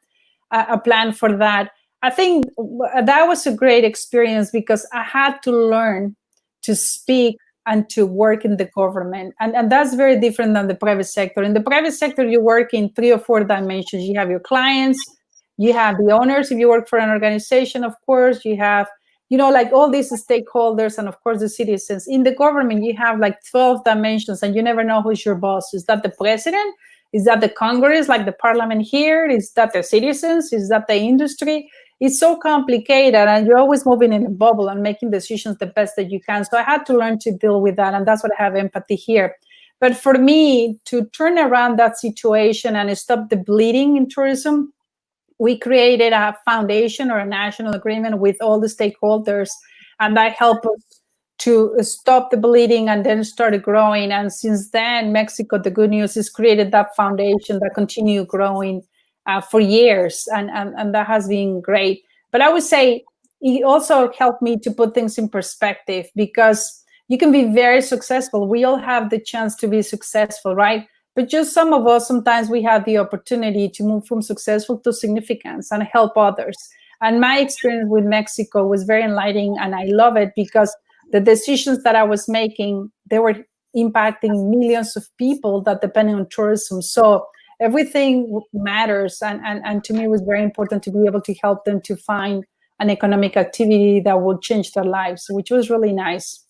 plan for that. I think that was a great experience because I had to learn to speak and to work in the government. And that's very different than the private sector. In the private sector, you work in 3 or 4 dimensions. You have your clients, you have the owners. If you work for an organization, of course, you have, like all these stakeholders and of course the citizens. In the government, you have like 12 dimensions and you never know who's your boss. Is that the president? Is that the Congress, like the parliament here? Is that the citizens? Is that the industry? It's so complicated and you're always moving in a bubble and making decisions the best that you can. So I had to learn to deal with that, and that's what I have empathy here. But for me to turn around that situation and stop the bleeding in tourism, we created a foundation or a national agreement with all the stakeholders, and that helped us to stop the bleeding and then started growing. And since then, Mexico, the good news is created that foundation that continued growing for years, and that has been great. But I would say it also helped me to put things in perspective, because you can be very successful. We all have the chance to be successful, right? But just some of us, sometimes we have the opportunity to move from successful to significance and help others. And my experience with Mexico was very enlightening, and I love it because the decisions that I was making, they were impacting millions of people that depend on tourism. So everything matters, and to me it was very important to be able to help them to find an economic activity that would change their lives, which was really nice.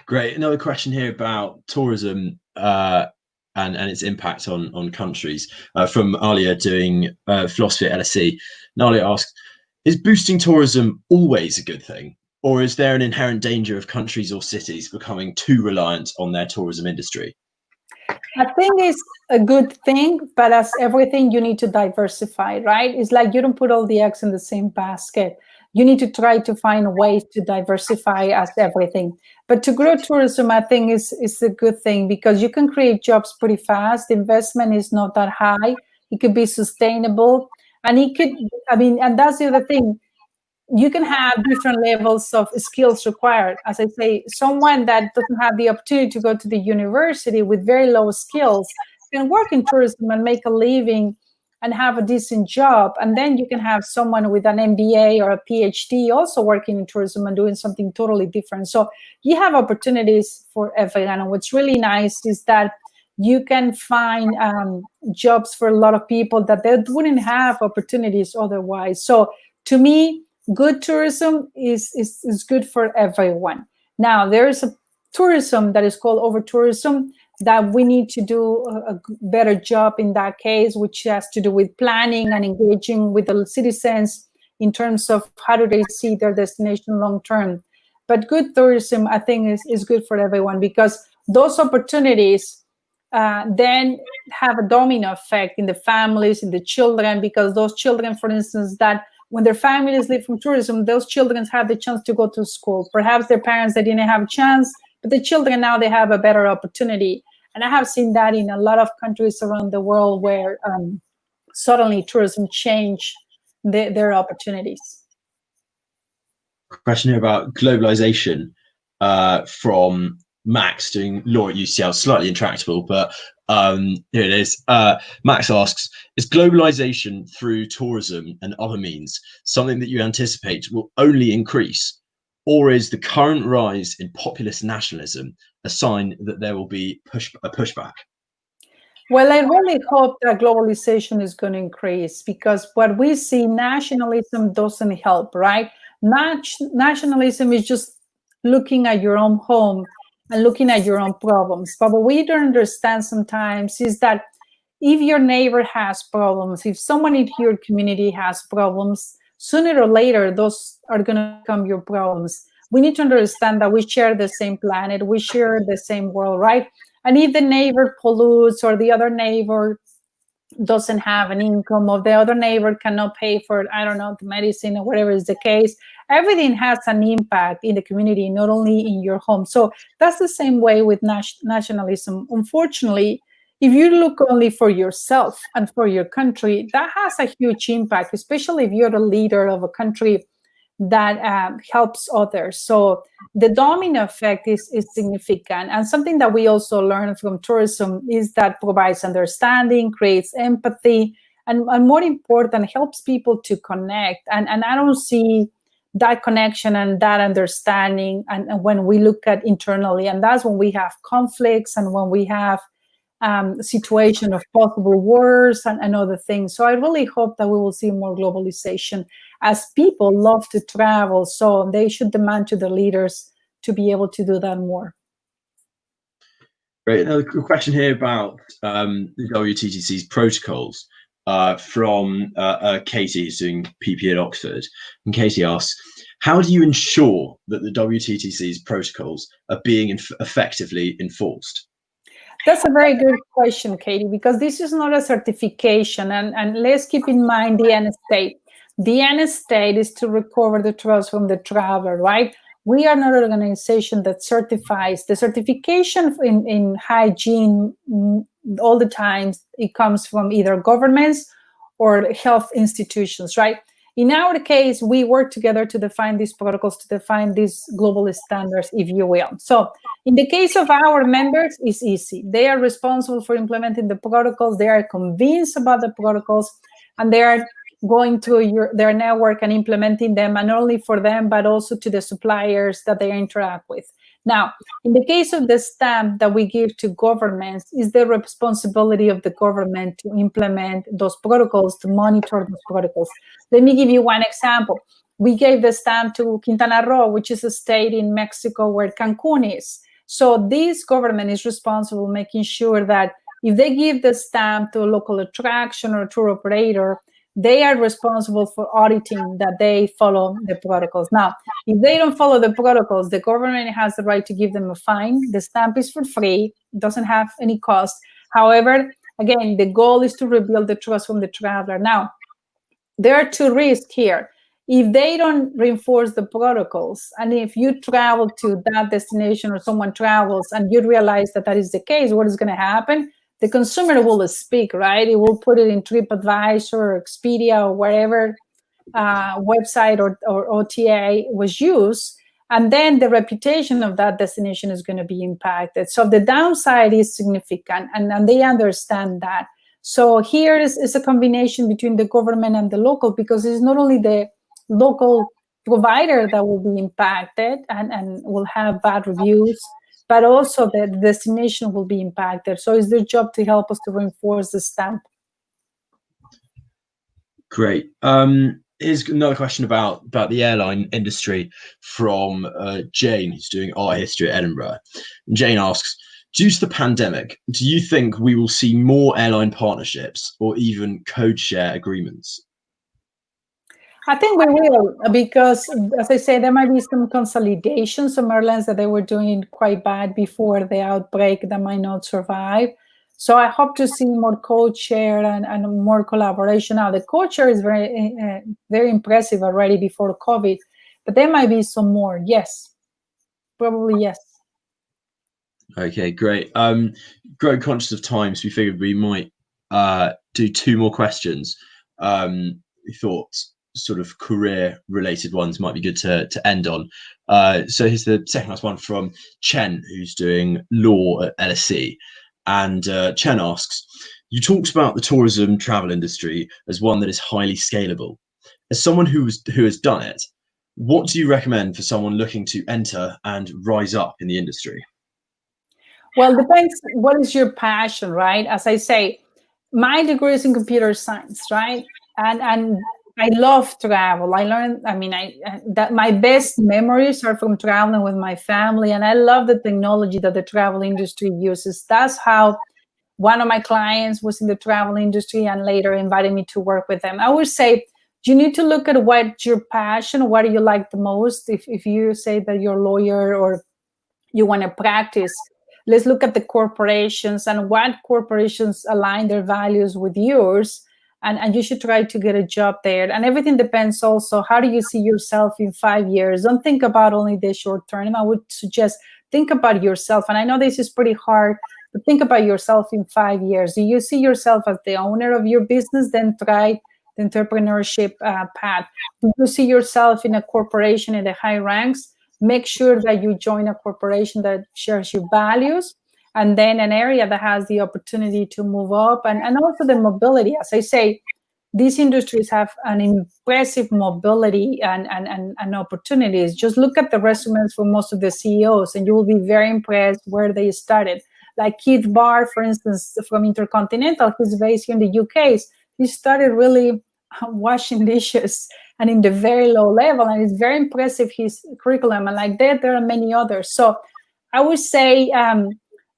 Great. Another question here about tourism and its impact on countries from Alia doing philosophy at LSE. And Alia asks, is boosting tourism always a good thing? Or is there an inherent danger of countries or cities becoming too reliant on their tourism industry? I think it's a good thing, but as everything, you need to diversify, right? It's like you don't put all the eggs in the same basket. You need to try to find ways to diversify as everything. But to grow tourism, I think is a good thing because you can create jobs pretty fast. The investment is not that high. It could be sustainable. And and that's the other thing. You can have different levels of skills required. As I say, someone that doesn't have the opportunity to go to the university with very low skills can work in tourism and make a living and have a decent job. And then you can have someone with an MBA or a PhD also working in tourism and doing something totally different. So you have opportunities for everyone. And what's really nice is that you can find jobs for a lot of people that they wouldn't have opportunities otherwise. So to me, good tourism is good for everyone. Now, there is a tourism that is called over-tourism that we need to do a better job in that case, which has to do with planning and engaging with the citizens in terms of how do they see their destination long-term. But good tourism, I think, is good for everyone because those opportunities then have a domino effect in the families, in the children, because those children, for instance, that when their families live from tourism, those children have the chance to go to school. Perhaps their parents, they didn't have a chance, but But the children now, they have a better opportunity. And I have seen that in a lot of countries around the world where suddenly tourism changed their opportunities. Question here about globalization from Max doing law at UCL, slightly intractable, but here it is. Max asks, is globalization through tourism and other means something that you anticipate will only increase, or is the current rise in populist nationalism a sign that there will be a pushback? Well, I really hope that globalization is going to increase, because what we see, nationalism doesn't help, right? Nationalism is just looking at your own home and looking at your own problems. But what we don't understand sometimes is that if your neighbor has problems, if someone in your community has problems, sooner or later, those are going to become your problems. We need to understand that we share the same planet, we share the same world, right? And if the neighbor pollutes, or the other neighbor doesn't have an income, or the other neighbor cannot pay for, I don't know, the medicine or whatever is the case, everything has an impact in the community, not only in your home. So that's the same way with nationalism. Unfortunately, if you look only for yourself and for your country, that has a huge impact, especially if you're the leader of a country that helps others. So the domino effect is significant. And something that we also learn from tourism is that provides understanding, creates empathy, and more important, helps people to connect. And I don't see that connection and that understanding and when we look at internally. And that's when we have conflicts and when we have situation of possible wars and other things. So I really hope that we will see more globalization, as people love to travel. So they should demand to the leaders to be able to do that more. Great. Another question here about the WTTC's protocols from Katie, who's doing PP at Oxford. And Katie asks, how do you ensure that the WTTC's protocols are being effectively enforced? That's a very good question, Katie, because this is not a certification. And let's keep in mind the end state. The end state is to recover the trust from the traveler, right? We are not an organization that certifies. The certification in hygiene, all the time, it comes from either governments or health institutions, right? In our case, we work together to define these protocols, to define these global standards, if you will. So in the case of our members, it's easy. They are responsible for implementing the protocols. They are convinced about the protocols, and they are going through their network and implementing them, and not only for them, but also to the suppliers that they interact with. Now, in the case of the stamp that we give to governments, is the responsibility of the government to implement those protocols, to monitor those protocols. Let me give you one example. We gave the stamp to Quintana Roo, which is a state in Mexico where Cancun is. So this government is responsible making sure that if they give the stamp to a local attraction or a tour operator, they are responsible for auditing that they follow the protocols. Now, if they don't follow the protocols, the government has the right to give them a fine. The stamp is for free, it doesn't have any cost. However, again, the goal is to rebuild the trust from the traveler. Now, there are two risks here. If they don't reinforce the protocols, and if you travel to that destination or someone travels and you realize that that is the case, what is going to happen? The consumer will speak, right? It will put it in TripAdvisor or Expedia or wherever website or OTA was used. And then the reputation of that destination is going to be impacted. So the downside is significant, and they understand that. So here is a combination between the government and the local, because it's not only the local provider that will be impacted and will have bad reviews, but also the destination will be impacted. So it's their job to help us to reinforce the stamp. Great. Here's another question about the airline industry from Jane, who's doing art history at Edinburgh. And Jane asks, due to the pandemic, do you think we will see more airline partnerships or even code share agreements? I think we will, because, as I say, there might be some consolidation, some airlines that they were doing quite bad before the outbreak that might not survive. So I hope to see more code share and more collaboration. Now, the code share is very impressive already before COVID, but there might be some more. Yes, probably yes. Okay, great. Growing conscious of time, so we figured we might do two more questions. We thought sort of career-related ones might be good to end on. So here's the second last one from Chen, who's doing law at LSE. And Chen asks, you talked about the tourism travel industry as one that is highly scalable. As someone who has done it, what do you recommend for someone looking to enter and rise up in the industry? Well, depends what is your passion, right? As I say, my degree is in computer science, right? And I love travel. I learned, that my best memories are from traveling with my family, and I love the technology that the travel industry uses. That's how one of my clients was in the travel industry and later invited me to work with them. I would say you need to look at what your passion, what do you like the most. If you say that you're a lawyer or you want to practice, let's look at the corporations and what corporations align their values with yours. And you should try to get a job there. And everything depends also, how do you see yourself in 5 years? Don't think about only the short term. I would suggest think about yourself. And I know this is pretty hard, but think about yourself in 5 years. Do you see yourself as the owner of your business? Then try the entrepreneurship path. Do you see yourself in a corporation in the high ranks? Make sure that you join a corporation that shares your values, and then an area that has the opportunity to move up, and also the mobility. As I say, these industries have an impressive mobility and opportunities. Just look at the resumes for most of the CEOs and you will be very impressed where they started. Like Keith Barr, for instance, from Intercontinental, who's based here in the UK. He started really washing dishes and in the very low level, and it's very impressive, his curriculum, and like that there are many others. So I would say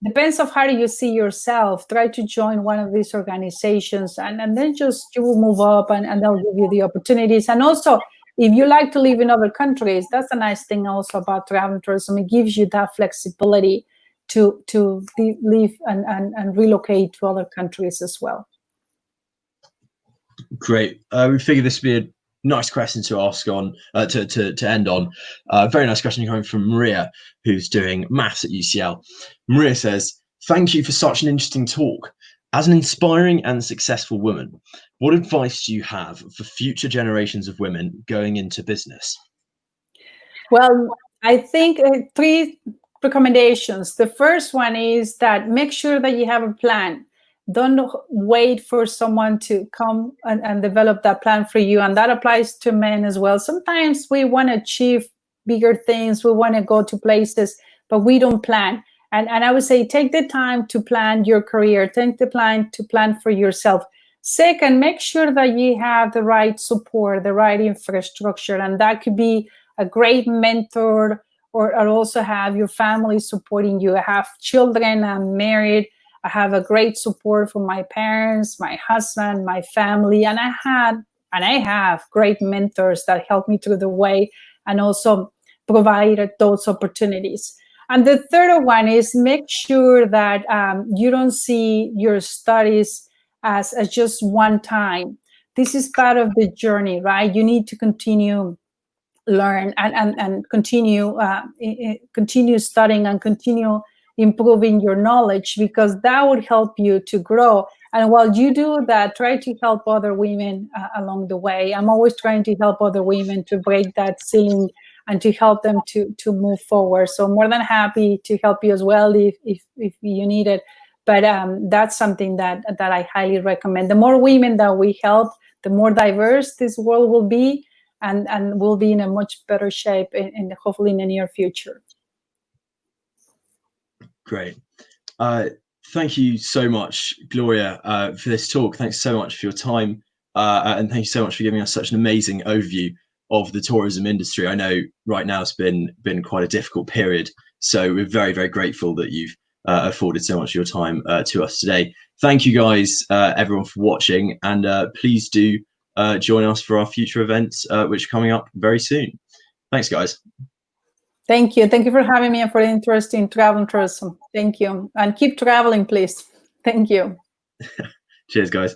depends of how do you see yourself. Try to join one of these organizations, and then just you will move up, and they'll give you the opportunities. And also, if you like to live in other countries, that's a nice thing also about travel and tourism. It gives you that flexibility to live and relocate to other countries as well. Great. We figured this would be a nice question to ask on, to end on. Very nice question coming from Maria, who's doing maths at UCL. Maria says, thank you for such an interesting talk. As an inspiring and successful woman, what advice do you have for future generations of women going into business? Well, I think 3 recommendations. The first one is that make sure that you have a plan. Don't wait for someone to come and develop that plan for you. And that applies to men as well. Sometimes we want to achieve bigger things. We want to go to places, but we don't plan. And I would say take the time to plan your career. Take the time to plan for yourself. Second, make sure that you have the right support, the right infrastructure. And that could be a great mentor, or also have your family supporting you. I have children, I'm married. I have a great support from my parents, my husband, my family, and I have great mentors that help me through the way and also provide those opportunities. And the third one is make sure that you don't see your studies as just one time. This is part of the journey, right? You need to continue learn and continue studying and continue improving your knowledge, because that would help you to grow. And while you do that, try to help other women along the way. I'm always trying to help other women to break that ceiling and to help them to move forward. So more than happy to help you as well if you need it. But that's something that I highly recommend. The more women that we help, the more diverse this world will be, and we'll be in a much better shape in hopefully in the near future. Great. Thank you so much, Gloria, for this talk. Thanks so much for your time. And thank you so much for giving us such an amazing overview of the tourism industry. I know right now it's been quite a difficult period. So we're very, very grateful that you've afforded so much of your time to us today. Thank you guys, everyone, for watching. And please do join us for our future events, which are coming up very soon. Thanks, guys. Thank you. Thank you for having me and for the interest in travel and tourism. Thank you. And keep traveling, please. Thank you. Cheers, guys.